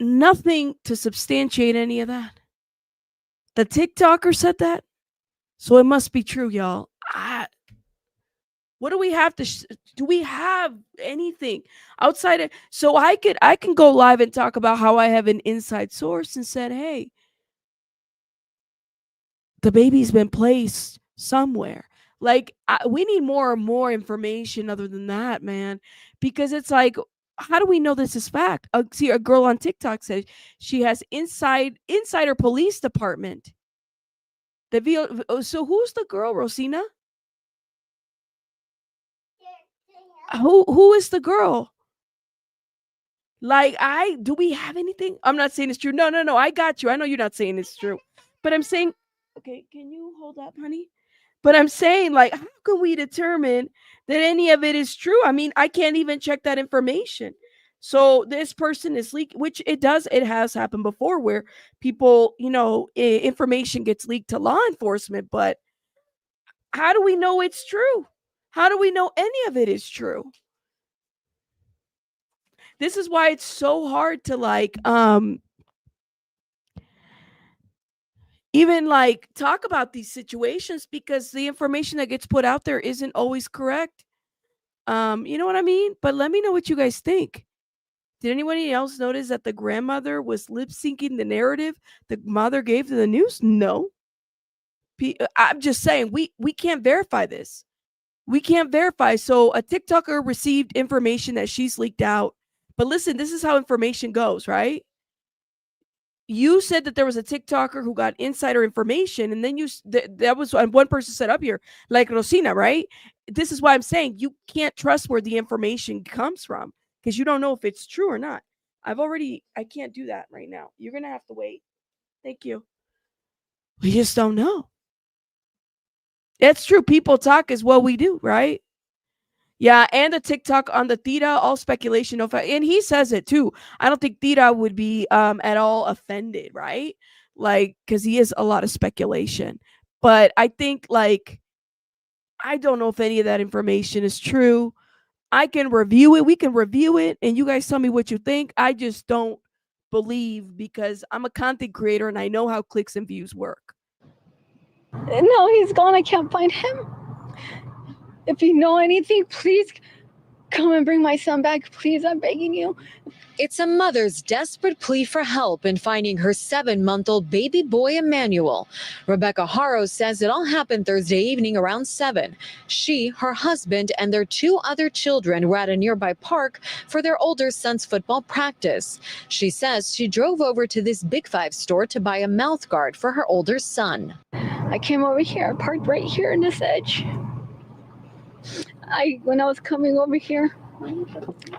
Nothing to substantiate any of that. The TikToker said that, so it must be true, y'all. What do we have to? Do we have anything outside of? So I can go live and talk about how I have an inside source and said, hey, the baby's been placed somewhere. Like, we need more and more information other than that, man, because it's like, how do we know this is fact? See, a girl on TikTok says she has insider police department. So who's the girl, Rosina? Who is the girl? Like, do we have anything? I'm not saying it's true. No. I got you. I know you're not saying it's true, but I'm saying, okay, can you hold up, honey? But I'm saying, like, how can we determine that any of it is true? I mean, I can't even check that information. So this person is leaked, which it has happened before where people, information gets leaked to law enforcement. But how do we know it's true? How do we know any of it is true? This is why it's so hard to even talk about these situations, because the information that gets put out there isn't always correct. You know what I mean? But let me know what you guys think. Did anybody else notice that the grandmother was lip syncing the narrative the mother gave to the news? No. I'm just saying we can't verify this. We can't verify. So a TikToker received information that she's leaked out, But listen, this is how information goes, right? You said that there was a TikToker who got insider information, and then that was one person said up here, like Rosina, right? This is why I'm saying you can't trust where the information comes from because you don't know if it's true or not. I can't do that right now. You're gonna have to wait. Thank you. We just don't know. It's true. People talk is what we do, right? Yeah, and the TikTok on the Tita, all speculation. And he says it too. I don't think Tita would be at all offended, right? Like, because he is a lot of speculation. But I think, like, I don't know if any of that information is true. I can review it. We can review it, and you guys tell me what you think. I just don't believe because I'm a content creator and I know how clicks and views work. No, he's gone. I can't find him. If you know anything, please come and bring my son back. Please, I'm begging you. It's a mother's desperate plea for help in finding her 7-month-old baby boy, Emmanuel. Rebecca Haro says it all happened Thursday evening around 7. She, her husband, and their 2 other children were at a nearby park for their older son's football practice. She says she drove over to this Big 5 store to buy a mouth guard for her older son. I came over here. I parked right here in this edge. When I was coming over here,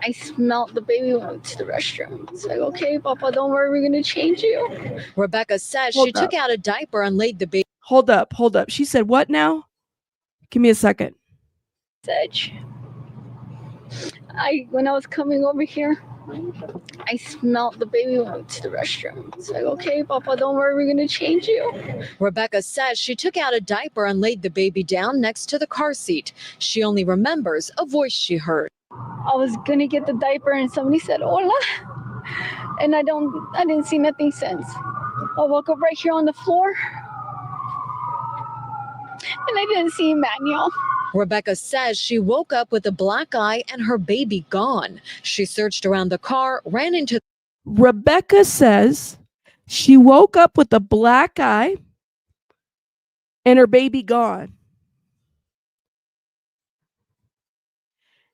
I smelled the baby went to the restroom. It's like, okay, Papa, don't worry, we're going to change you. Rebecca says she took out a diaper and laid the baby. Hold up. She said what now? Give me a second. Edge. When I was coming over here, I smelled the baby went to the restroom. It's like, okay, Papa, don't worry, we're going to change you. Rebecca says she took out a diaper and laid the baby down next to the car seat. She only remembers a voice she heard. I was going to get the diaper and somebody said, hola. And I didn't see nothing since. I woke up right here on the floor and I didn't see Emmanuel. Rebecca says she woke up with a black eye and her baby gone. She searched around the car, ran into. Rebecca says she woke up with a black eye and her baby gone.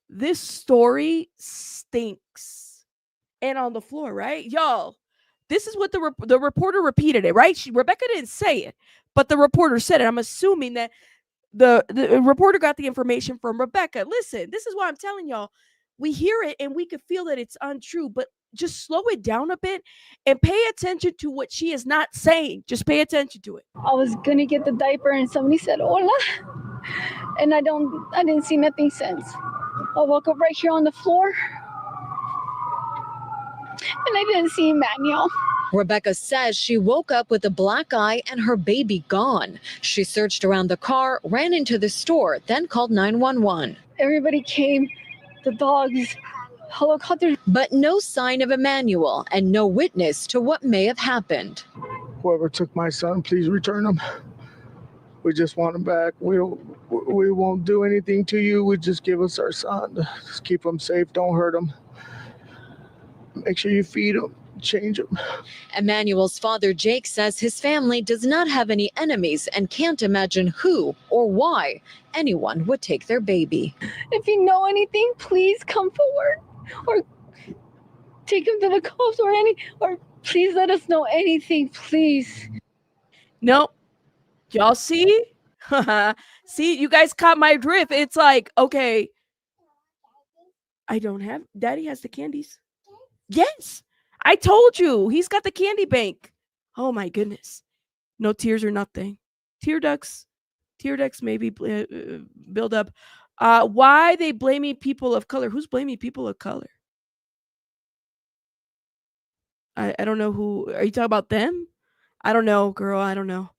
This story stinks. And on the floor, right? Y'all, this is what the reporter repeated it, right? Rebecca didn't say it, but the reporter said it. I'm assuming that the reporter got the information from Rebecca. Listen, this is why I'm telling y'all, we hear it and we can feel that it's untrue, but just slow it down a bit and pay attention to what she is not saying. Just pay attention to it. I was gonna get the diaper and somebody said hola, and I didn't see nothing since. I woke up right here on the floor and I didn't see Emmanuel. Rebecca says she woke up with a black eye and her baby gone. She searched around the car, ran into the store, then called 911. Everybody came, the dogs, helicopters. But no sign of Emmanuel and no witness to what may have happened. Whoever took my son, please return him. We just want him back. We won't do anything to you. We just give us our son. Just keep him safe. Don't hurt him. Make sure you feed him. Change him. Emmanuel's father, Jake, says his family does not have any enemies and can't imagine who or why anyone would take their baby. If you know anything, please come forward or take him to the cops or please let us know anything, please. No, y'all see? See, you guys caught my drift. It's like, okay, I don't have, Daddy has the candies. Yes. I told you, he's got the candy bank. Oh my goodness. No tears or nothing. Tear ducts maybe build up. Why they blaming people of color? Who's blaming people of color? I don't know who. Are you talking about them? I don't know, girl. I don't know.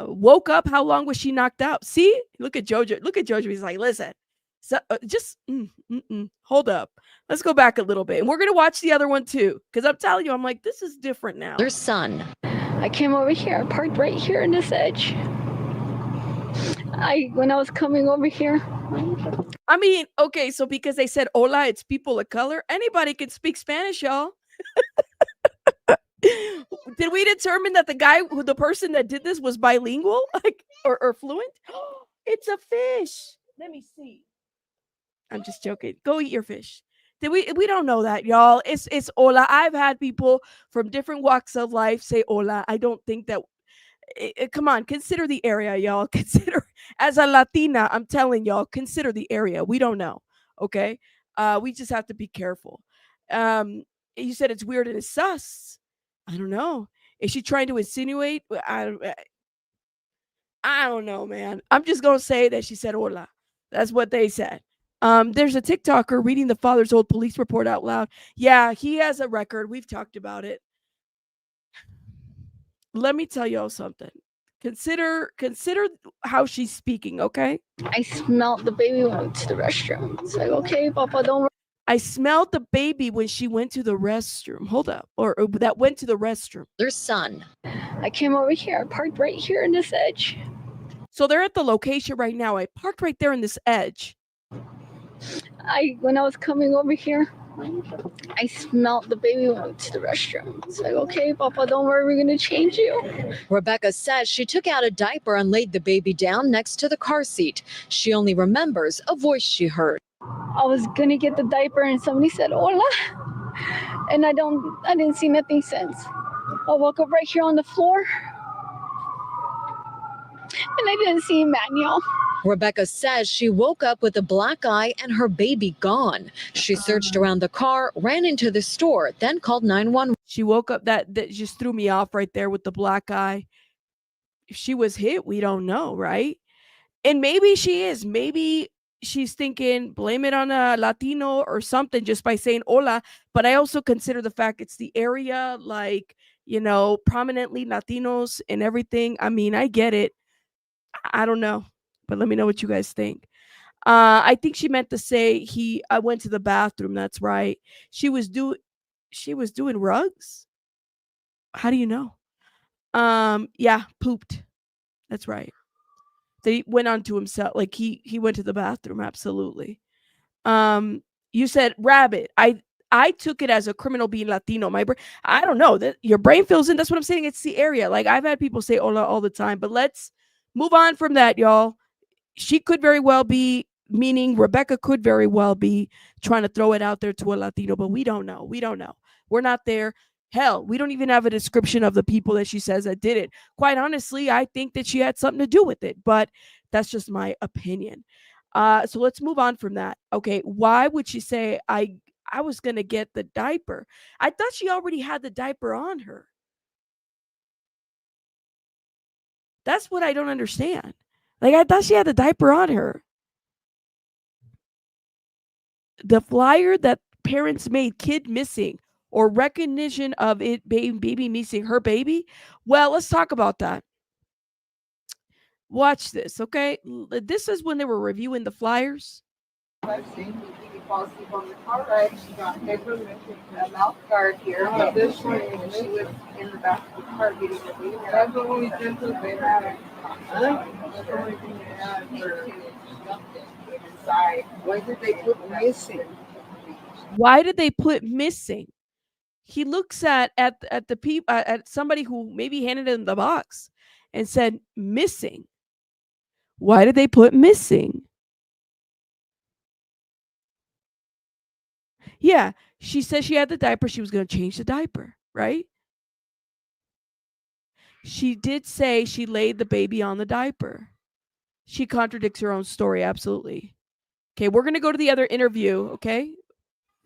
Woke up. How long was she knocked out? See? Look at Jojo. Look at Jojo. He's like, listen. So just hold up. Let's go back a little bit. And we're going to watch the other one too. Because I'm telling you, I'm like, this is different now. Their son. I came over here. I parked right here in this edge. When I was coming over here. I mean, okay, so because they said hola, it's people of color. Anybody can speak Spanish, y'all. Did we determine that the person that did this was bilingual, like or fluent? It's a fish. Let me see. I'm just joking. Go eat your fish. We don't know that, y'all. It's hola. I've had people from different walks of life say hola. I don't think that come on, consider the area, y'all. Consider as a Latina, I'm telling y'all, consider the area. We don't know. Okay. We just have to be careful. You said it's weird and it's sus. I don't know. Is she trying to insinuate? I don't know, man. I'm just gonna say that she said hola. That's what they said. There's a TikToker reading the father's old police report out loud. Yeah, he has a record. We've talked about it. Let me tell y'all something. Consider how she's speaking, okay? I smelled the baby went to the restroom. It's like, okay, Papa, don't worry. I smelled the baby when she went to the restroom. Hold up. Or that went to the restroom. Their son. I came over here. I parked right here in this edge. So they're at the location right now. I parked right there in this edge. When I was coming over here, I smelled the baby went to the restroom. It's like, okay, Papa, don't worry, we're gonna change you. Rebecca says she took out a diaper and laid the baby down next to the car seat. She only remembers a voice she heard. I was gonna get the diaper and somebody said hola, and I didn't see nothing since. I woke up right here on the floor, and I didn't see Emmanuel. Rebecca says she woke up with a black eye and her baby gone. She searched around the car, ran into the store, then called 911. She woke up, that just threw me off right there with the black eye. If she was hit, we don't know, right? And maybe she is. Maybe she's thinking, blame it on a Latino or something just by saying hola. But I also consider the fact it's the area, like, prominently Latinos and everything. I mean, I get it. I don't know. But let me know what you guys think. I think she meant to say I went to the bathroom. That's right. She was doing rugs. How do you know? Yeah, pooped. That's right. They went on to himself. Like he went to the bathroom. Absolutely. You said rabbit. I took it as a criminal being Latino. I don't know that your brain fills in. That's what I'm saying. It's the area. Like I've had people say hola all the time, but let's move on from that, y'all. She could very well be, meaning Rebecca could very well be trying to throw it out there to a Latino, but we don't know. We don't know. We're not there. Hell, we don't even have a description of the people that she says that did it. Quite honestly, I think that she had something to do with it, but that's just my opinion. So let's move on from that. Okay, why would she say I was gonna get the diaper? I thought she already had the diaper on her. That's what I don't understand. Like, I thought she had the diaper on her. The flyer that parents made, kid missing, or recognition of it, baby missing, her baby. Well, let's talk about that. Watch this, okay? This is when they were reviewing the flyers. I've seen he falls asleep on the car ride. She got paper missing a mouth guard here. But this morning she was in the back of the car getting the baby. That's the only symptoms they had. That's the only thing they had for inside. Why did they put missing? Why did they put missing? He looks at the people, at somebody who maybe handed him the box and said missing. Why did they put missing? Yeah, she said she had the diaper. She was going to change the diaper, right? She did say she laid the baby on the diaper. She contradicts her own story, absolutely. Okay, we're going to go to the other interview, okay?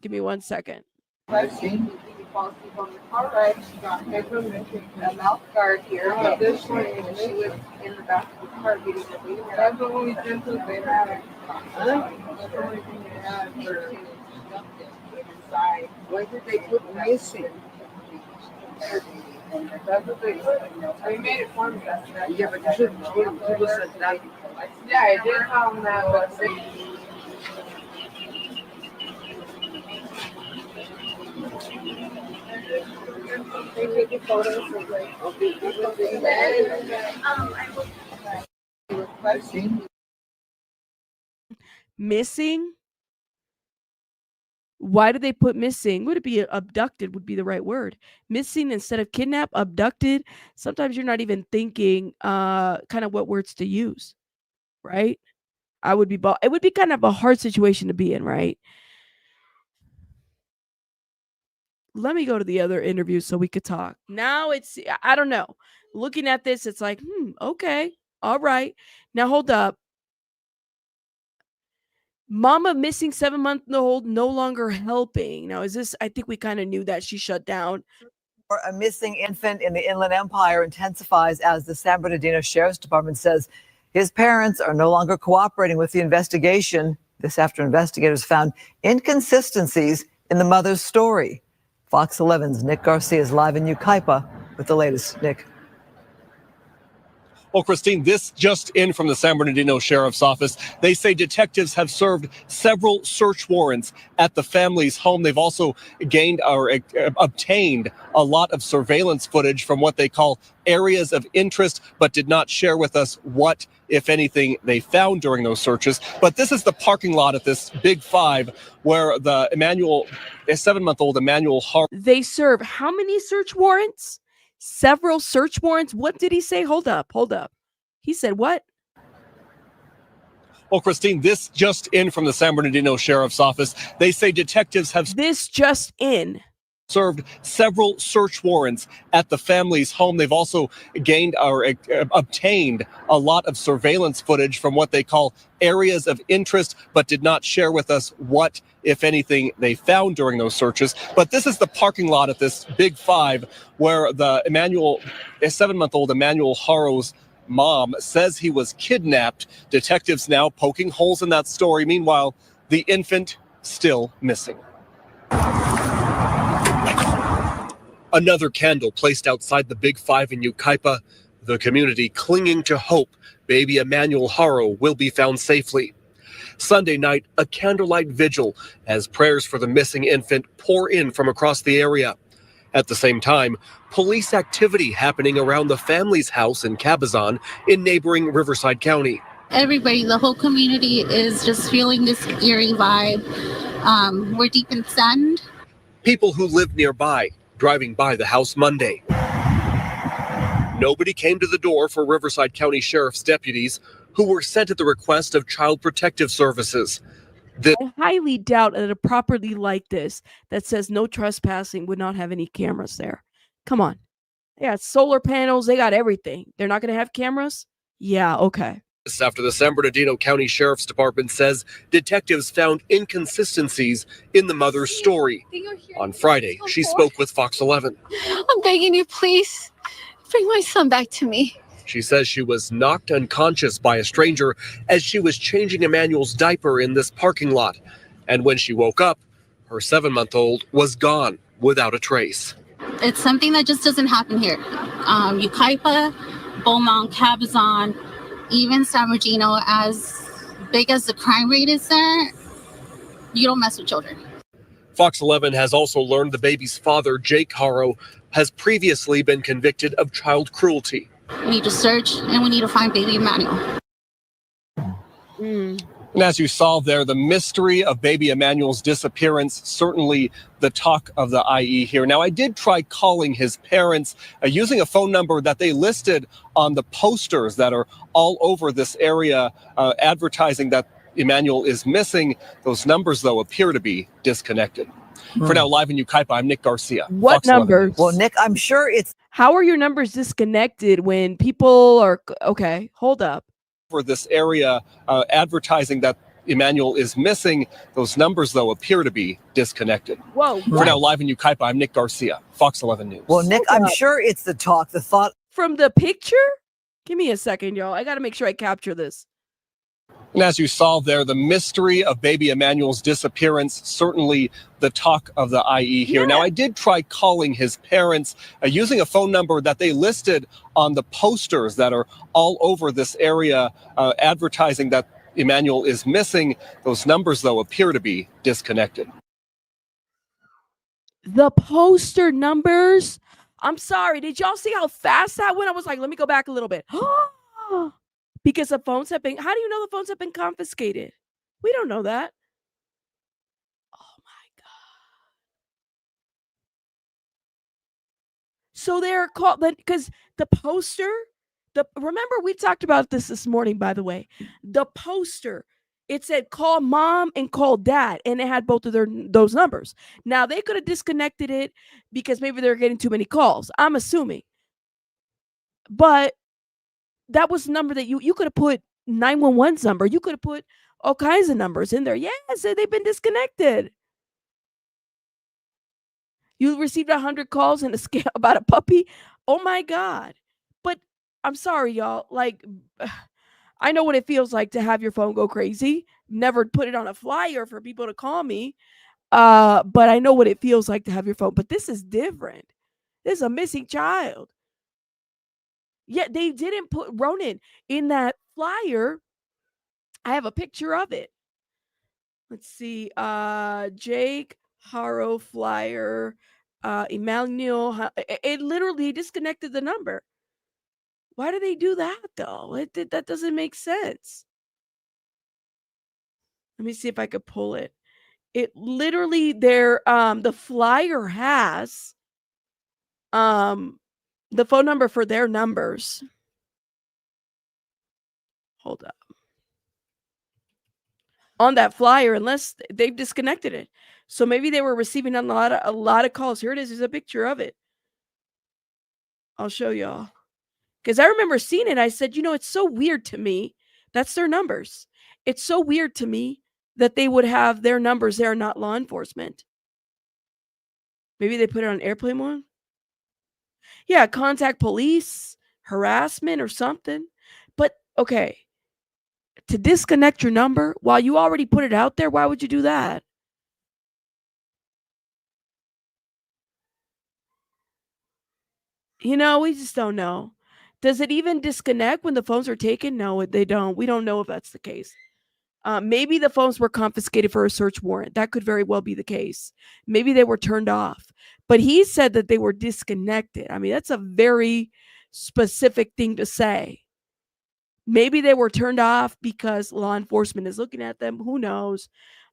Give me 1 second. I've seen he falls asleep on the car ride. She got paper missing a mouth guard here. But this morning she was in the back of the car getting the baby. That's the only symptoms they had. That's the only thing they had for inside. Why did they put missing? That's what they made it for me. Yeah, but you should people said that. Yeah, I did tell them that, but they take the photos of like, missing? Why did they put missing? Would it be abducted would be the right word. Missing instead of kidnap, abducted. Sometimes you're not even thinking kind of what words to use, right? I would be it would be kind of a hard situation to be in, right? Let me go to the other interview so we could talk. Now it's, I don't know. Looking at this, it's like, okay, all right. Now hold up. Mama missing 7-month-old no longer helping. Now, is this, I think we kind of knew that she shut down. A missing infant in the Inland Empire intensifies as the San Bernardino Sheriff's Department says his parents are no longer cooperating with the investigation. This after investigators found inconsistencies in the mother's story. Fox 11's Nick Garcia is live in Yucaipa with the latest. Nick. Well, Christine, this just in from the San Bernardino Sheriff's Office. They say detectives have served several search warrants at the family's home. They've also gained or obtained a lot of surveillance footage from what they call areas of interest, but did not share with us what, if anything, they found during those searches. But this is the parking lot at this Big Five where the 7-month-old Emmanuel Haro. They serve how many search warrants? Several search warrants. What did he say? Hold up. He said what? Well, Christine, this just in from the San Bernardino Sheriff's Office. They say detectives have this just in served several search warrants at the family's home. They've also gained or obtained a lot of surveillance footage from what they call areas of interest, but did not share with us what, if anything, they found during those searches. But this is the parking lot at this Big Five where the 7-month-old Emmanuel Haro's mom says he was kidnapped. Detectives now poking holes in that story. Meanwhile, the infant still missing. Another candle placed outside the Big Five in Yucaipa, the community clinging to hope baby Emmanuel Haro will be found safely. Sunday night, a candlelight vigil as prayers for the missing infant pour in from across the area. At the same time, police activity happening around the family's house in Cabazon in neighboring Riverside County. Everybody, the whole community is just feeling this eerie vibe. We're deep in sand. People who live nearby driving by the house Monday. Nobody came to the door for Riverside County Sheriff's deputies who were sent at the request of Child Protective Services. I highly doubt that a property like this that says no trespassing would not have any cameras there. Come on. They got solar panels. They got everything. They're not going to have cameras? Yeah, okay. After the San Bernardino County Sheriff's Department says detectives found inconsistencies in the mother's story. On Friday, she spoke with Fox 11. I'm begging you, please bring my son back to me. She says she was knocked unconscious by a stranger as she was changing Emmanuel's diaper in this parking lot. And when she woke up, her 7-month-old was gone without a trace. It's something that just doesn't happen here. Yucaipa, Beaumont, Cabazon, even San Bernardino, as big as the crime rate is there, you don't mess with children. Fox 11 has also learned the baby's father, Jake Haro, has previously been convicted of child cruelty. We need to search and we need to find baby Emmanuel. And as you saw there, the mystery of baby Emmanuel's disappearance, certainly the talk of the IE here. Now, I did try calling his parents using a phone number that they listed on the posters that are all over this area advertising that Emmanuel is missing. Those numbers, though, appear to be disconnected. For now, live in Yucaipa, I'm Nick Garcia. What Fox 11 numbers? News. Well, Nick, I'm sure it's... How are your numbers disconnected when people are... Okay, hold up. For this area advertising that Emmanuel is missing. Those numbers, though, appear to be disconnected. Whoa. For now, live in Yucaipa, I'm Nick Garcia, Fox 11 News. Well, Nick, I'm sure it's the talk, the thought. From the picture? Give me a second, y'all. I got to make sure I capture this. And as you saw there, the mystery of baby Emmanuel's disappearance, certainly the talk of the IE here. Yeah. Now, I did try calling his parents using a phone number that they listed on the posters that are all over this area advertising that Emmanuel is missing. Those numbers, though, appear to be disconnected. The poster numbers? I'm sorry. Did y'all see how fast that went? I was like, let me go back a little bit. Because the phones have been, how do you know the phones have been confiscated? We don't know that. Oh my God. So they're called, because the poster, remember we talked about this morning, by the way, the poster It said call mom and call dad, and it had both of those numbers. Now they could have disconnected it because maybe they're getting too many calls, I'm assuming. But that was the number that you could have put 911's number. You could have put all kinds of numbers in there. Yes, they've been disconnected. You received 100 calls in a scam about a puppy. Oh my God. But I'm sorry, y'all. Like, I know what it feels like to have your phone go crazy. Never put it on a flyer for people to call me. But I know what it feels like to have your phone. But this is different. This is a missing child. Yet they didn't put Ronan in that flyer. I have a picture of it. Let's see. Jake Haro flyer. Emmanuel. It literally disconnected the number. Why do they do that though? That doesn't make sense. Let me see if I could pull it. It literally the flyer has the phone number for their numbers. Hold up. On that flyer, unless they've disconnected it. So maybe they were receiving a lot of calls. Here it is. There's a picture of it. I'll show y'all. Because I remember seeing it. I said, it's so weird to me. That's their numbers. It's so weird to me that they would have their numbers there, not law enforcement. Maybe they put it on airplane mode. Yeah, contact police, harassment or something. But okay, to disconnect your number while you already put it out there, why would you do that? We just don't know. Does it even disconnect when the phones are taken? No, they don't. We don't know if that's the case. Maybe the phones were confiscated for a search warrant. That could very well be the case. Maybe they were turned off. But he said that they were disconnected. I mean, that's a very specific thing to say. Maybe they were turned off because law enforcement is looking at them. Who knows?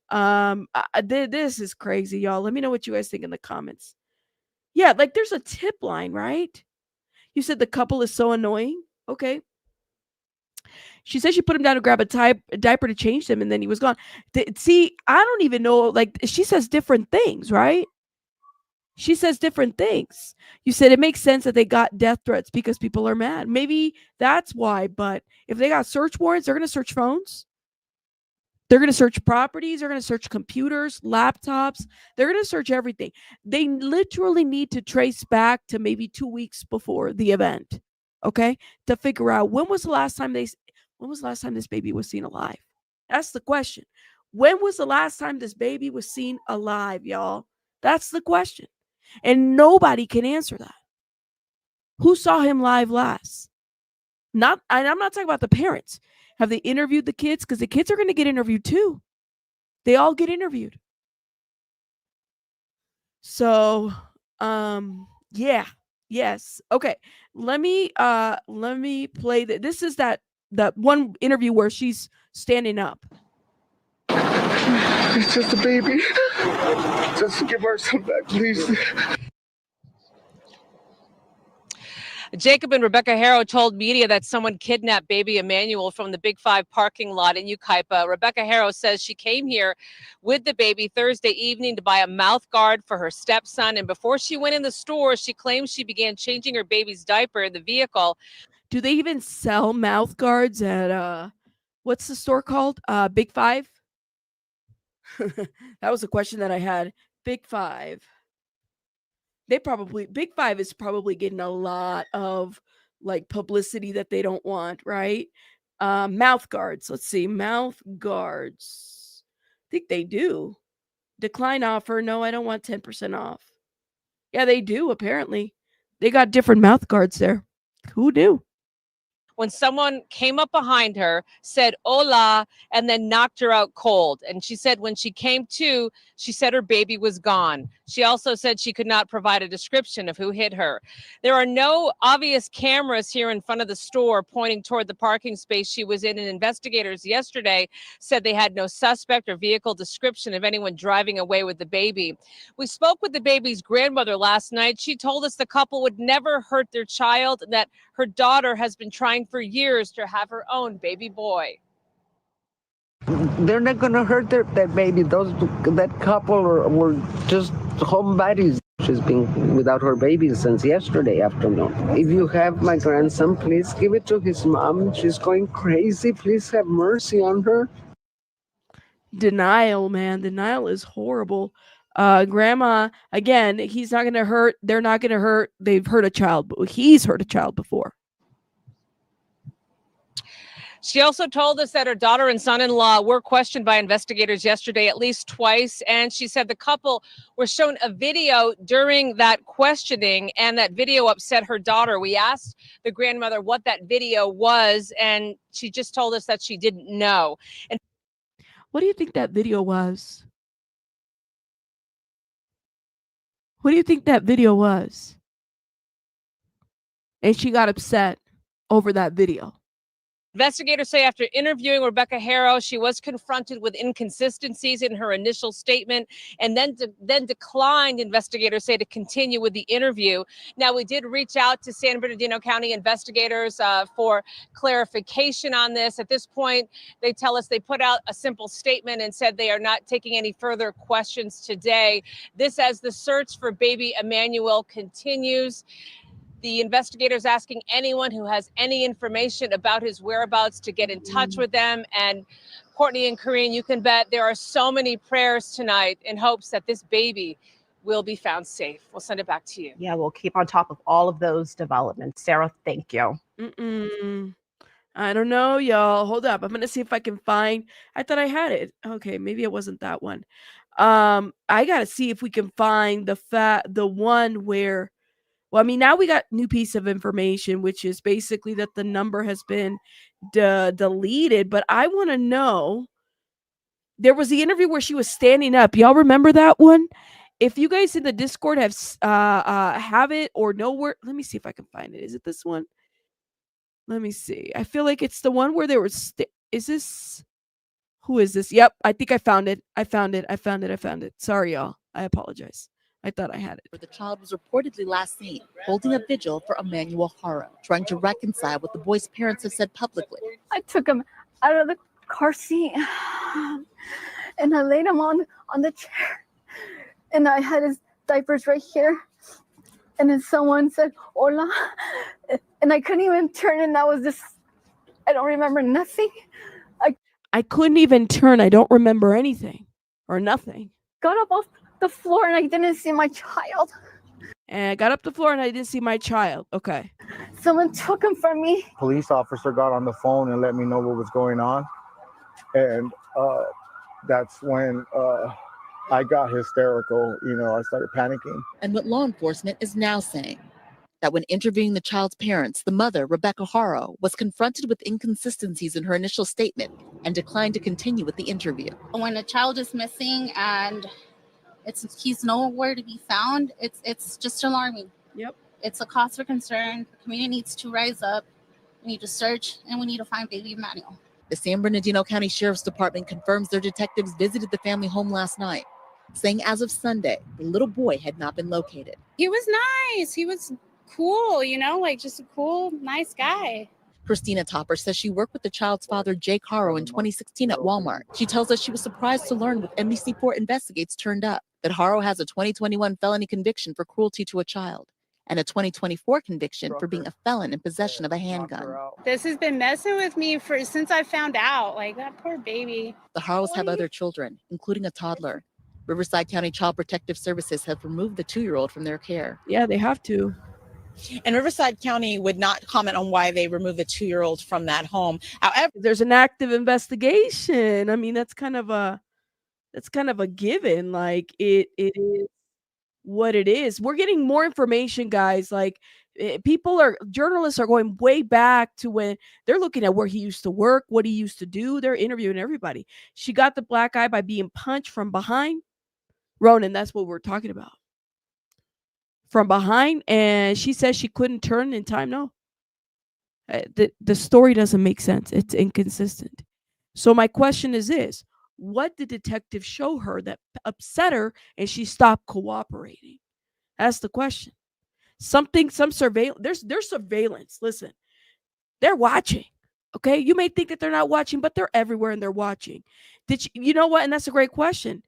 This is crazy, y'all. Let me know what you guys think in the comments. Yeah, like there's a tip line, right? You said the couple is so annoying. Okay. She said she put him down to grab a diaper to change him, and then he was gone. See, I don't even know. Like, she says different things, right? She says different things. You said it makes sense that they got death threats because people are mad. Maybe that's why. But if they got search warrants, they're going to search phones. They're going to search properties. They're going to search computers, laptops. They're going to search everything. They literally need to trace back to maybe 2 weeks before the event, okay, to figure out when was the last time this baby was seen alive. That's the question. When was the last time this baby was seen alive, y'all? That's the question. And nobody can answer that. Who saw him live last? I'm not talking about the parents. Have they interviewed the kids? Because the kids are going to get interviewed too. They all get interviewed. So, yeah. Yes. Okay. Let me play this is that one interview where she's standing up. It's just a baby. Just give our son back, please. Jacob and Rebecca Haro told media that someone kidnapped baby Emmanuel from the Big 5 parking lot in Yucaipa. Rebecca Haro says she came here with the baby Thursday evening to buy a mouth guard for her stepson. And before she went in the store, she claims she began changing her baby's diaper in the vehicle. Do they even sell mouth guards at what's the store called? Big 5? That was a question that I had. Big 5. Big 5 is probably getting a lot of like publicity that they don't want, right? Mouth guards. Let's see. Mouth guards. I think they do. Decline offer. No, I don't want 10% off. Yeah, they do, apparently. They got different mouth guards there. Who knew? When someone came up behind her, said hola, and then knocked her out cold. And she said when she came to, she said her baby was gone. She also said she could not provide a description of who hit her. There are no obvious cameras here in front of the store pointing toward the parking space she was in, and investigators yesterday said they had no suspect or vehicle description of anyone driving away with the baby. We spoke with the baby's grandmother last night. She told us the couple would never hurt their child and that her daughter has been trying for years to have her own baby boy. They're not going to hurt that baby. That couple were just homebodies. She's been without her baby since yesterday afternoon. If you have my grandson, please give it to his mom. She's going crazy. Please have mercy on her. Denial, man. Denial is horrible. Grandma, again, he's not going to hurt. They're not going to hurt. They've hurt a child, but he's hurt a child before. She also told us that her daughter and son-in-law were questioned by investigators yesterday at least twice. And she said the couple were shown a video during that questioning, and that video upset her daughter. We asked the grandmother what that video was, and she just told us that she didn't know. And what do you think that video was? What do you think that video was? And she got upset over that video. Investigators say after interviewing Rebecca Haro, she was confronted with inconsistencies in her initial statement and then declined, investigators say, to continue with the interview. Now, we did reach out to San Bernardino County investigators for clarification on this. At this point, they tell us they put out a simple statement and said they are not taking any further questions today. This as the search for baby Emmanuel continues. The investigators asking anyone who has any information about his whereabouts to get in touch with them. And Courtney and Corinne, you can bet there are so many prayers tonight in hopes that this baby will be found safe. We'll send it back to you. Yeah, we'll keep on top of all of those developments. Sarah, thank you. I don't know, y'all. Hold up. I'm going to see if I can find. I thought I had it. Okay, maybe it wasn't that one. I got to see if we can find the one where. Well, I mean, now we got new piece of information, which is basically that the number has been deleted. But I want to know, there was the interview where she was standing up. Y'all remember that one? If you guys in the Discord have it or know where, let me see if I can find it. Is it this one? Let me see. I feel like it's the one where there was. Is this? Who is this? Yep, I think I found it. I found it. Sorry, y'all. I apologize. I thought I had it. The child was reportedly last seen holding a vigil for Emmanuel Haro, trying to reconcile what the boy's parents have said publicly. I took him out of the car seat and I laid him on the chair. And I had his diapers right here. And then someone said, "Hola." And I couldn't even turn, and that was just, I don't remember nothing. I couldn't even turn. I don't remember anything or nothing. Got up off the floor and I didn't see my child. And I got up the floor and I didn't see my child. Okay. Someone took him from me. Police officer got on the phone and let me know what was going on. And that's when I got hysterical. I started panicking. And what law enforcement is now saying, that when interviewing the child's parents, the mother, Rebecca Haro, was confronted with inconsistencies in her initial statement and declined to continue with the interview. When a child is missing and he's nowhere to be found, it's just alarming. Yep. It's a cause for concern. The community needs to rise up. We need to search and we need to find baby Emmanuel. The San Bernardino County Sheriff's Department confirms their detectives visited the family home last night, saying as of Sunday, the little boy had not been located. He was nice. He was cool, just a cool, nice guy. Christina Topper says she worked with the child's father, Jake Haro, in 2016 at Walmart. She tells us she was surprised to learn when NBC4 Investigates turned up that Haro has a 2021 felony conviction for cruelty to a child and a 2024 conviction for being a felon in possession of a handgun. This has been messing with me since I found out. That poor baby. The Haros have other children, including a toddler. Riverside County Child Protective Services have removed the 2-year-old from their care. Yeah, they have to. And Riverside County would not comment on why they removed the 2-year-old from that home. However, there's an active investigation. I mean, that's kind of a given. It is what it is. We're getting more information, guys. Journalists are going way back to when they're looking at where he used to work, what he used to do. They're interviewing everybody. She got the black eye by being punched from behind. Ronan, that's what we're talking about. From behind, and she says she couldn't turn in time. No, the story doesn't make sense. It's inconsistent. So my question is this: what did detectives show her that upset her, and she stopped cooperating? That's the question. Some surveillance. There's surveillance. Listen, they're watching. Okay, you may think that they're not watching, but they're everywhere and they're watching. Did you know what? And that's a great question.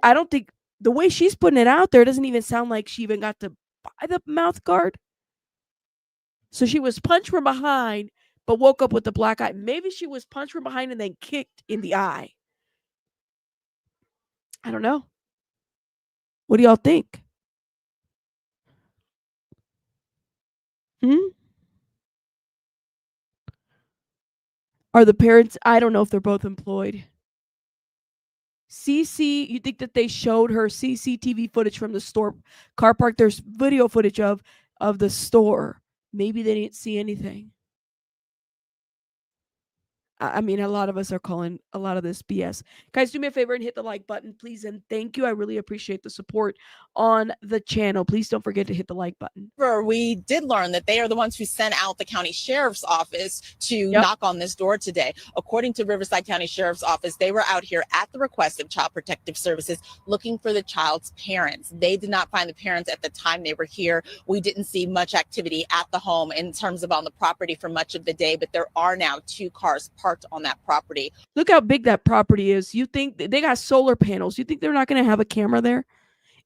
I don't think the way she's putting it out there doesn't even sound like she even got to buy the mouth guard. So she was punched from behind, but woke up with a black eye. Maybe she was punched from behind and then kicked in the eye. I don't know. What do y'all think? Are the parents, I don't know if they're both employed. You think that they showed her CCTV footage from the store car park? There's video footage of the store. Maybe they didn't see anything. I mean, a lot of us are calling a lot of this BS. Guys, do me a favor and hit the like button, please. And thank you. I really appreciate the support on the channel. Please don't forget to hit the like button. We did learn that they are the ones who sent out the county sheriff's office to knock on this door today. According to Riverside County Sheriff's Office, they were out here at the request of Child Protective Services looking for the child's parents. They did not find the parents at the time they were here. We didn't see much activity at the home in terms of on the property for much of the day, but there are now 2 cars parked on that property. Look how big that property is. You think they got solar panels. You think they're not going to have a camera there?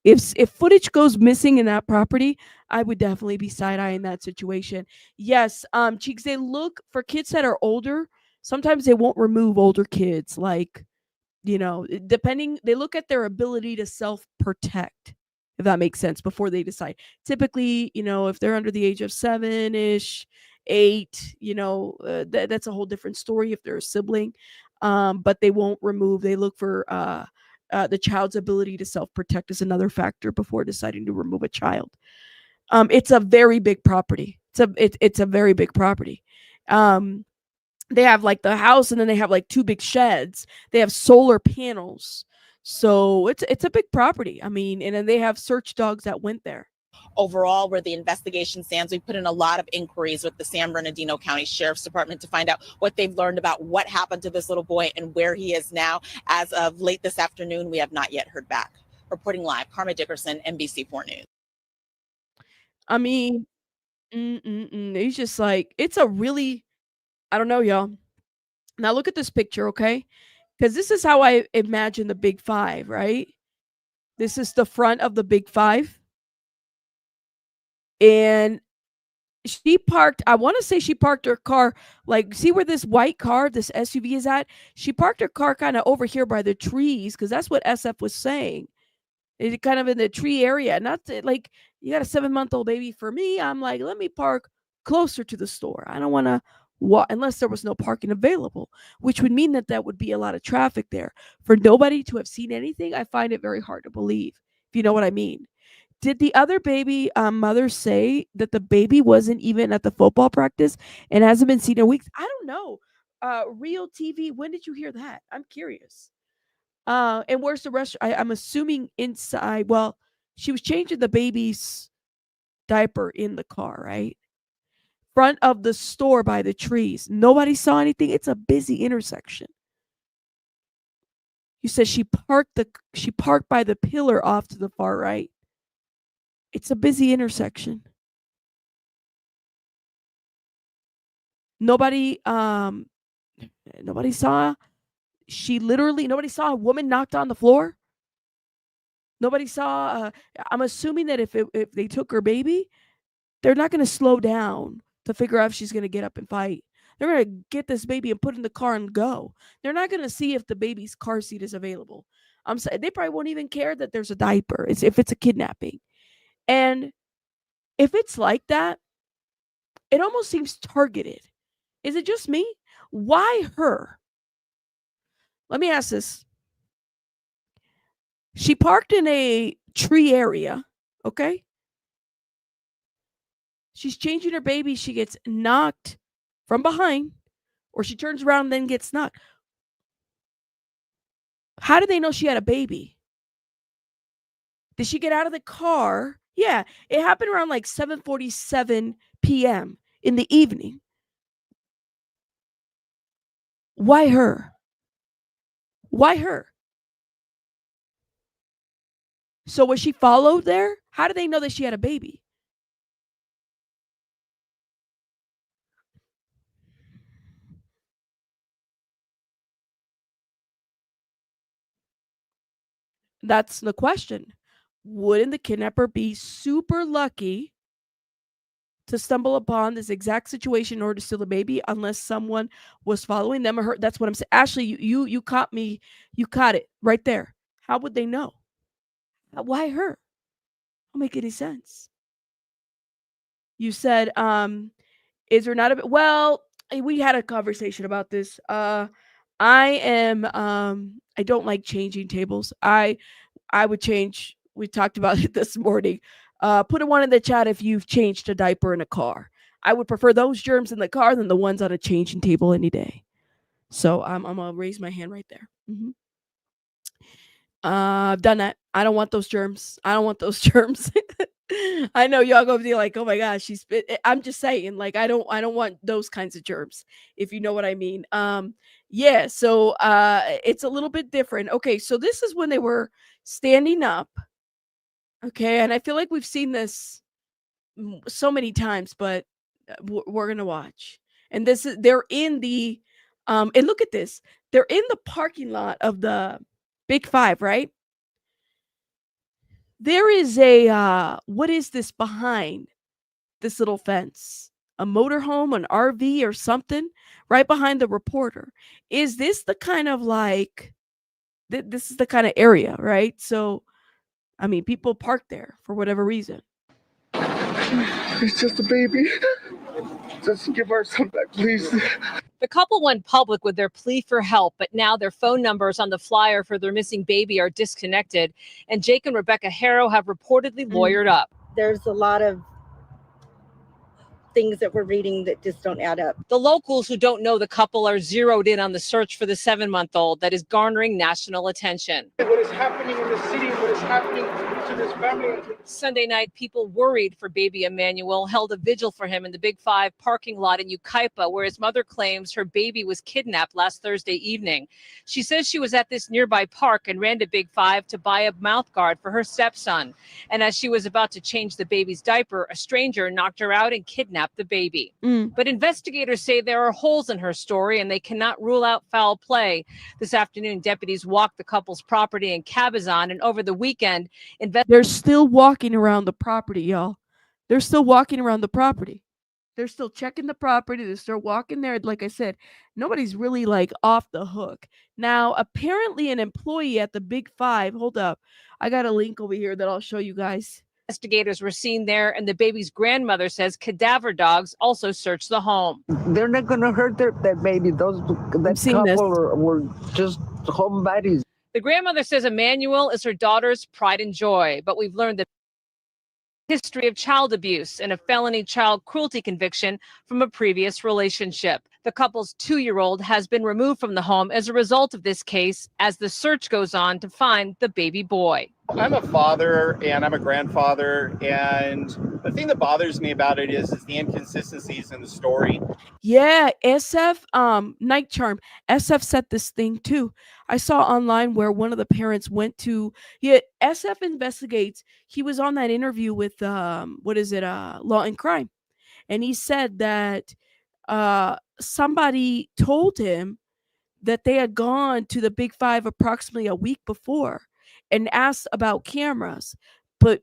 If footage goes missing in that property, I would definitely be side-eyeing that situation. Yes, Cheeks, they look for kids that are older. Sometimes they won't remove older kids. Like, depending, they look at their ability to self-protect, if that makes sense, before they decide. Typically, if they're under the age of 7-ish, 8, that's a whole different story if they're a sibling. But they won't remove. They look for the child's ability to self-protect is another factor before deciding to remove a child. It's a very big property. It's a very big property. They have like the house, and then they have like 2 big sheds. They have solar panels. So it's a big property. I mean, and then they have search dogs that went there. Overall, where the investigation stands, we put in a lot of inquiries with the San Bernardino County Sheriff's Department to find out what they've learned about what happened to this little boy and where he is now. As of late this afternoon, we have not yet heard back. Reporting live, Karma Dickerson, NBC4 News. I mean, he's just like, it's a really, I don't know, y'all. Now look at this picture, okay? Because this is how I imagine the Big Five, right? This is the front of the Big Five. And she parked, I want to say she parked her car, like, see where this white car, this SUV is at? She parked her car kind of over here by the trees, because that's what SF was saying. It's kind of in the tree area. Not like, you got a 7-month-old baby. For me, I'm like, let me park closer to the store. I don't want to walk unless there was no parking available, which would mean that would be a lot of traffic there. For nobody to have seen anything, I find it very hard to believe, if you know what I mean. Did the other baby mother say that the baby wasn't even at the football practice and hasn't been seen in weeks? I don't know. Real TV, when did you hear that? I'm curious. And where's the rest? I'm assuming inside. Well, she was changing the baby's diaper in the car, right? Front of the store by the trees. Nobody saw anything. It's a busy intersection. You said she parked by the pillar off to the far right. It's a busy intersection. Nobody saw. Nobody saw a woman knocked on the floor. Nobody saw. I'm assuming that if they took her baby, they're not going to slow down to figure out if she's going to get up and fight. They're going to get this baby and put it in the car and go. They're not going to see if the baby's car seat is available. I'm saying they probably won't even care that there's a diaper. If it's a kidnapping. And if it's like that, it almost seems targeted. Is it just me? Why her? Let me ask this. She parked in a tree area, okay? She's changing her baby. She gets knocked from behind, or she turns around and then gets knocked. How did they know she had a baby? Did she get out of the car? Yeah, it happened around like 7:47 p.m. in the evening. Why her? Why her? So was she followed there? How did they know that she had a baby? That's the question. Wouldn't the kidnapper be super lucky to stumble upon this exact situation in order to steal the baby unless someone was following them or her? That's what I'm saying. Ashley, you caught me. You caught it right there. How would they know? Why her? Don't make any sense. You said, is there not a well, we had a conversation about this. I don't like changing tables. I would change. We talked about it this morning. Put a one in the chat if you've changed a diaper in a car. I would prefer those germs in the car than the ones on a changing table any day. So I'm gonna raise my hand right there. I've done that. I don't want those germs. I don't want those germs. I know y'all gonna be like, oh my gosh, she's. I'm just saying, like, I don't want those kinds of germs, if you know what I mean. Yeah. So it's a little bit different. Okay, so this is when they were standing up. Okay, and I feel like we've seen this so many times, but we're gonna watch. And they're in the, and look at this. They're in the parking lot of the Big Five, right? There is a what is this behind this little fence? A motorhome, an RV or something right behind the reporter. Is this the kind of like this is the kind of area, right? So I mean, people park there for whatever reason. It's just a baby. Just give our son back, please. The couple went public with their plea for help, but now their phone numbers on the flyer for their missing baby are disconnected. And Jake and Rebecca Haro have reportedly lawyered up. There's a lot of things that we're reading that just don't add up. The locals who don't know the couple are zeroed in on the search for the 7-month-old that is garnering national attention. What is happening in the city? What is happening to this family? Sunday night, people worried for baby Emmanuel held a vigil for him in the Big Five parking lot in Yucaipa, where his mother claims her baby was kidnapped last Thursday evening. She says she was at this nearby park and ran to Big Five to buy a mouthguard for her stepson. And as she was about to change the baby's diaper, a stranger knocked her out and kidnapped the baby. But investigators say there are holes in her story and they cannot rule out foul play. This afternoon, deputies walked the couple's property in Cabazon, and over the weekend, they're still walking around the property, y'all. They're still walking around the property. They're still checking the property. They're still walking there. Like I said, nobody's really like off the hook. Now, apparently an employee at the Big Five, hold up. I got a link over here that I'll show you guys. Investigators were seen there, and the baby's grandmother says cadaver dogs also searched the home. They're not going to hurt that baby. That couple were just homebodies. The grandmother says Emmanuel is her daughter's pride and joy, but we've learned that history of child abuse and a felony child cruelty conviction from a previous relationship. The couple's 2-year-old has been removed from the home as a result of this case as the search goes on to find the baby boy. I'm a father and I'm a grandfather, and the thing that bothers me about it is the inconsistencies in the story. Yeah, SF, Night Charm. SF said this thing too. I saw online where one of the parents went to, SF investigates. He was on that interview with Law&Crime. And he said that somebody told him that they had gone to the Big Five approximately a week before and asked about cameras, but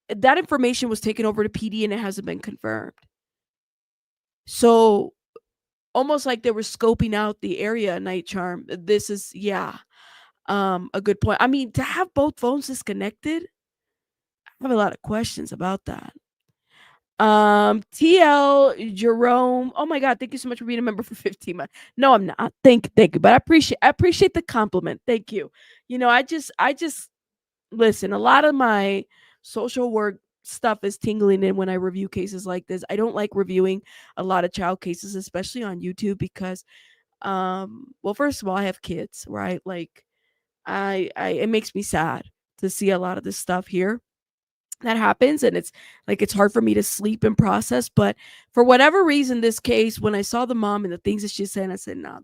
that information was taken over to PD and it hasn't been confirmed. So almost like they were scoping out the area, Night Charm. This is, a good point. I mean, to have both phones disconnected, I have a lot of questions about that. TL Jerome. Oh my God, thank you so much for being a member for 15 months. No, I'm not. Thank you. But I appreciate the compliment. Thank you. You know, I just listen, a lot of my social work stuff is tingling in when I review cases like this. I don't like reviewing a lot of child cases, especially on YouTube, because well, first of all, I have kids, right? Like it makes me sad to see a lot of this stuff here that happens, and it's hard for me to sleep and process. But for whatever reason, this case, when I saw the mom and the things that she said, I said, nah,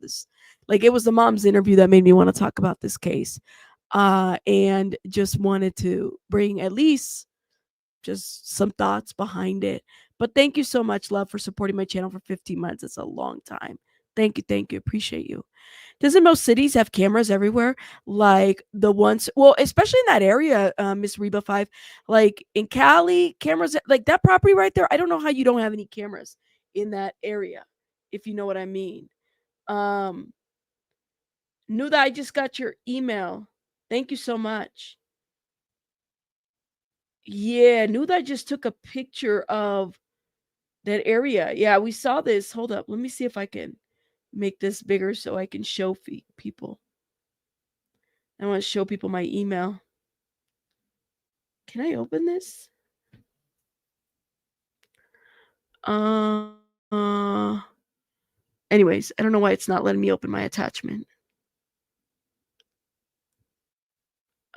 it was the mom's interview that made me want to talk about this case, and just wanted to bring at least just some thoughts behind it. But thank you so much, love, for supporting my channel for 15 months. It's a long time. Thank you. Appreciate you. Doesn't most cities have cameras everywhere? Like the ones, well, especially in that area, Miss Reba 5, like in Cali, cameras, like that property right there. I don't know how you don't have any cameras in that area, if you know what I mean. Um, Knew that I just got your email. Thank you so much. Yeah, knew that I just took a picture of that area. Yeah, we saw this. Hold up. Let me see if I can make this bigger so I can show people. I want to show people my email. Can I open this? Uh, uh anyways, I don't know why it's not letting me open my attachment.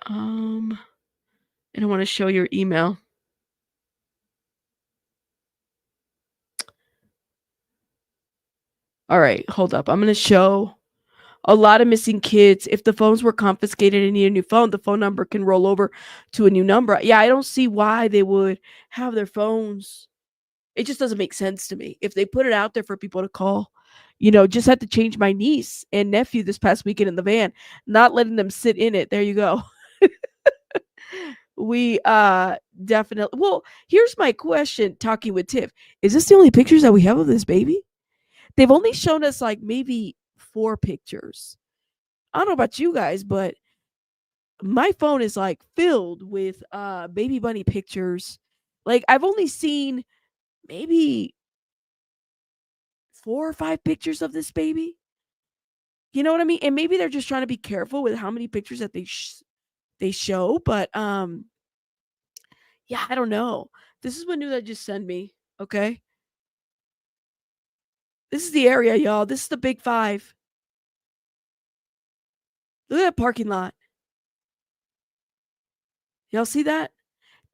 And I want to show your email. All right, hold up. I'm going to show a lot of missing kids. If the phones were confiscated and need a new phone, the phone number can roll over to a new number. Yeah, I don't see why they would have their phones. It just doesn't make sense to me. If they put it out there for people to call, just had to change my niece and nephew this past weekend in the van, not letting them sit in it. There you go. We definitely, well, here's my question talking with Tiff. Is this the only pictures that we have of this baby? They've only shown us like maybe 4 pictures. I don't know about you guys, but my phone is like filled with baby bunny pictures. Like I've only seen maybe 4 or 5 pictures of this baby. You know what I mean? And maybe they're just trying to be careful with how many pictures that they show, but yeah, I don't know. This is what new that just sent me, okay? This is the area, y'all. This is the Big 5. Look at that parking lot. Y'all see that?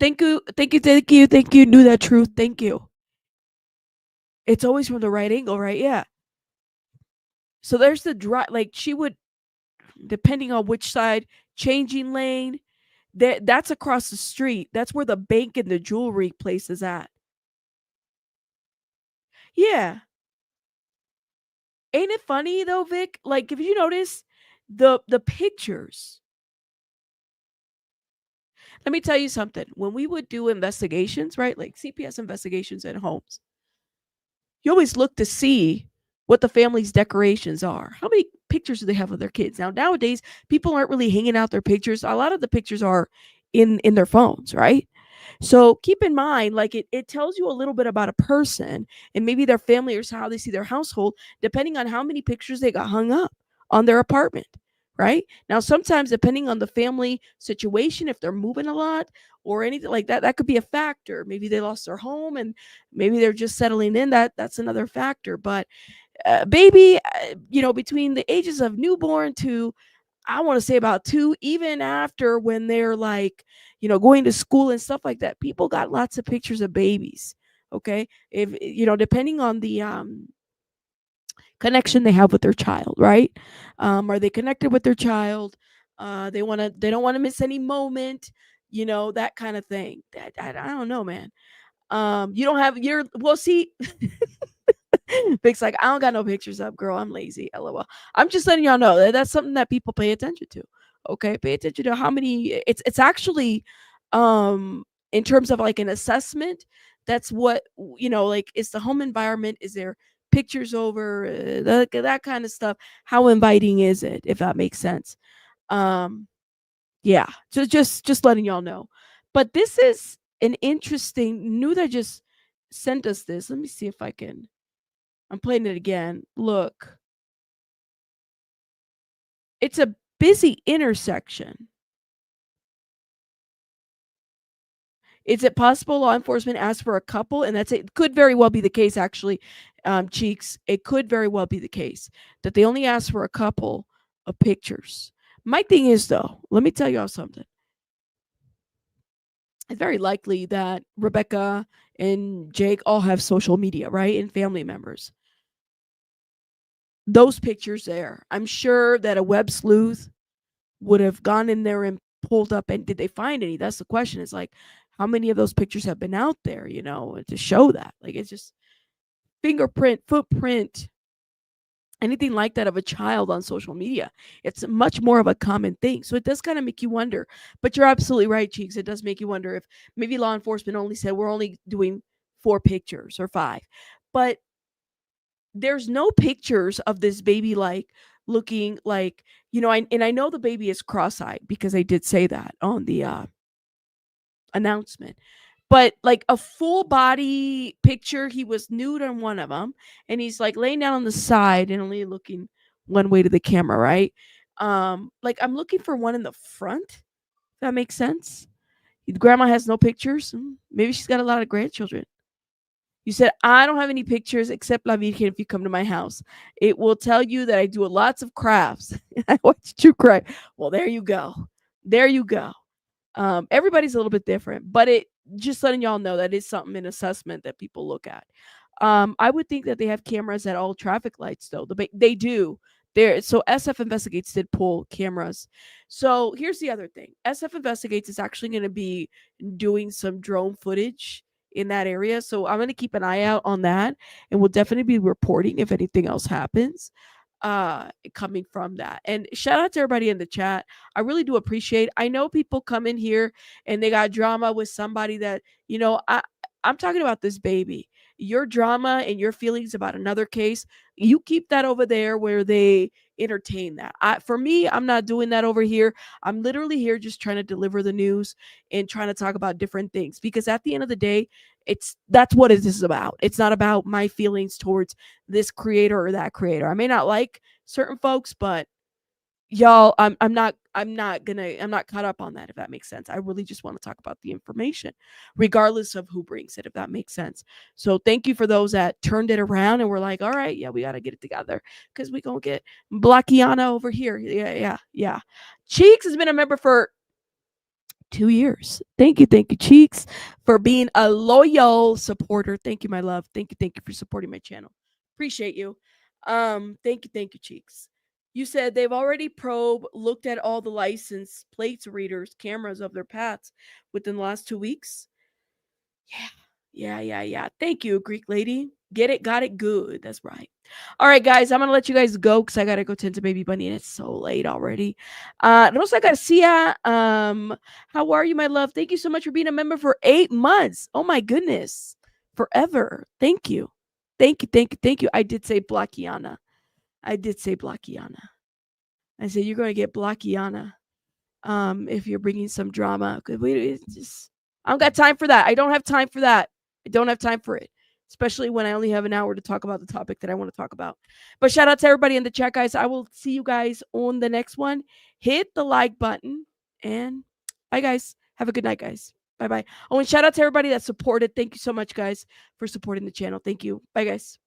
Thank you. Knew that truth. Thank you. It's always from the right angle, right? Yeah. So there's the drive. Like she would, depending on which side, changing lane. That's across the street. That's where the bank and the jewelry place is at. Yeah. Ain't it funny though, Vic? Like if you notice the pictures. Let me tell you something. When we would do investigations, right? Like CPS investigations at homes, you always look to see what the family's decorations are. How many pictures do they have of their kids? Now, nowadays, people aren't really hanging out their pictures. A lot of the pictures are in their phones, right? So keep in mind, like it tells you a little bit about a person and maybe their family or how they see their household, depending on how many pictures they got hung up on their apartment. Right now, sometimes depending on the family situation, if they're moving a lot or anything like that, that could be a factor. Maybe they lost their home and maybe they're just settling in. That's another factor. But baby, between the ages of newborn to, I want to say about 2, even after when they're like, going to school and stuff like that, people got lots of pictures of babies. Okay. If, depending on the, connection they have with their child, right? Are they connected with their child? They don't want to miss any moment, that kind of thing. I don't know, man. You don't have well, see, Vic's like, I don't got no pictures up, girl. I'm lazy. LOL. I'm just letting y'all know that's something that people pay attention to. Okay, pay attention to how many. It's actually, in terms of like an assessment. That's what like. Is the home environment? Is there pictures over that kind of stuff? How inviting is it? If that makes sense. Yeah. Just letting y'all know. But this is an interesting. Nuda just sent us this. Let me see if I can. I'm playing it again. Look. It's a busy intersection. Is it possible law enforcement asked for a couple? And it could very well be the case, actually, Cheeks. It could very well be the case that they only asked for a couple of pictures. My thing is, though, let me tell y'all something. It's very likely that Rebecca and Jake all have social media, right? And family members. Those pictures there, I'm sure that a web sleuth would have gone in there and pulled up, and did they find any? That's the question. It's like, how many of those pictures have been out there, to show that? Like, it's just fingerprint, footprint, anything like that of a child on social media. It's much more of a common thing. So it does kind of make you wonder. But you're absolutely right, Cheeks. It does make you wonder if maybe law enforcement only said we're only doing 4 pictures or 5. But there's no pictures of this baby like looking like, I know the baby is cross-eyed because I did say that on the announcement. But like a full body picture, he was nude on one of them, and he's like laying down on the side and only looking one way to the camera, right? Like I'm looking for one in the front. If that makes sense. Grandma has no pictures. Maybe she's got a lot of grandchildren. You said, I don't have any pictures except La Virgen if you come to my house. It will tell you that I do lots of crafts. I watched you cry. Well, there you go. There you go. Everybody's a little bit different, but it just letting y'all know that is something in assessment that people look at. I would think that they have cameras at all traffic lights, though. They do. So SF Investigates did pull cameras. So here's the other thing. SF Investigates is actually going to be doing some drone footage in that area. So I'm going to keep an eye out on that, and we'll definitely be reporting if anything else happens coming from that. And shout out to everybody in the chat. I really do appreciate. I know people come in here and they got drama with somebody that, I'm talking about this baby. Your drama and your feelings about another case, you keep that over there where they entertain that. For me, I'm not doing that over here. I'm literally here just trying to deliver the news and trying to talk about different things, because at the end of the day, that's what it is about. It's not about my feelings towards this creator or that creator. I may not like certain folks, but y'all, I'm not caught up on that, if that makes sense. I really just want to talk about the information, regardless of who brings it, if that makes sense. So thank you for those that turned it around and were like, all right, yeah, we got to get it together because we gonna get Blackiana over here. Yeah. Cheeks has been a member for 2 years. Thank you, Cheeks, for being a loyal supporter. Thank you, my love. Thank you for supporting my channel. Appreciate you. Thank you, Cheeks. You said they've already looked at all the license plates readers, cameras of their pets within the last 2 weeks. Yeah. Thank you, Greek lady. Get it, got it, good. That's right. All right, guys, I'm gonna let you guys go because I gotta go tend to baby bunny, and it's so late already. Rosa Garcia, how are you, my love? Thank you so much for being a member for 8 months. Oh my goodness, forever. Thank you. I did say Blackiana. I said you're gonna get Blackiana. If you're bringing some drama, I don't got time for that. I don't have time for that. I don't have time for it, especially when I only have an hour to talk about the topic that I want to talk about. But shout out to everybody in the chat, guys. I will see you guys on the next one. Hit the like button, and bye, guys. Have a good night, guys. Bye-bye. Oh, and shout out to everybody that supported. Thank you so much, guys, for supporting the channel. Thank you. Bye, guys.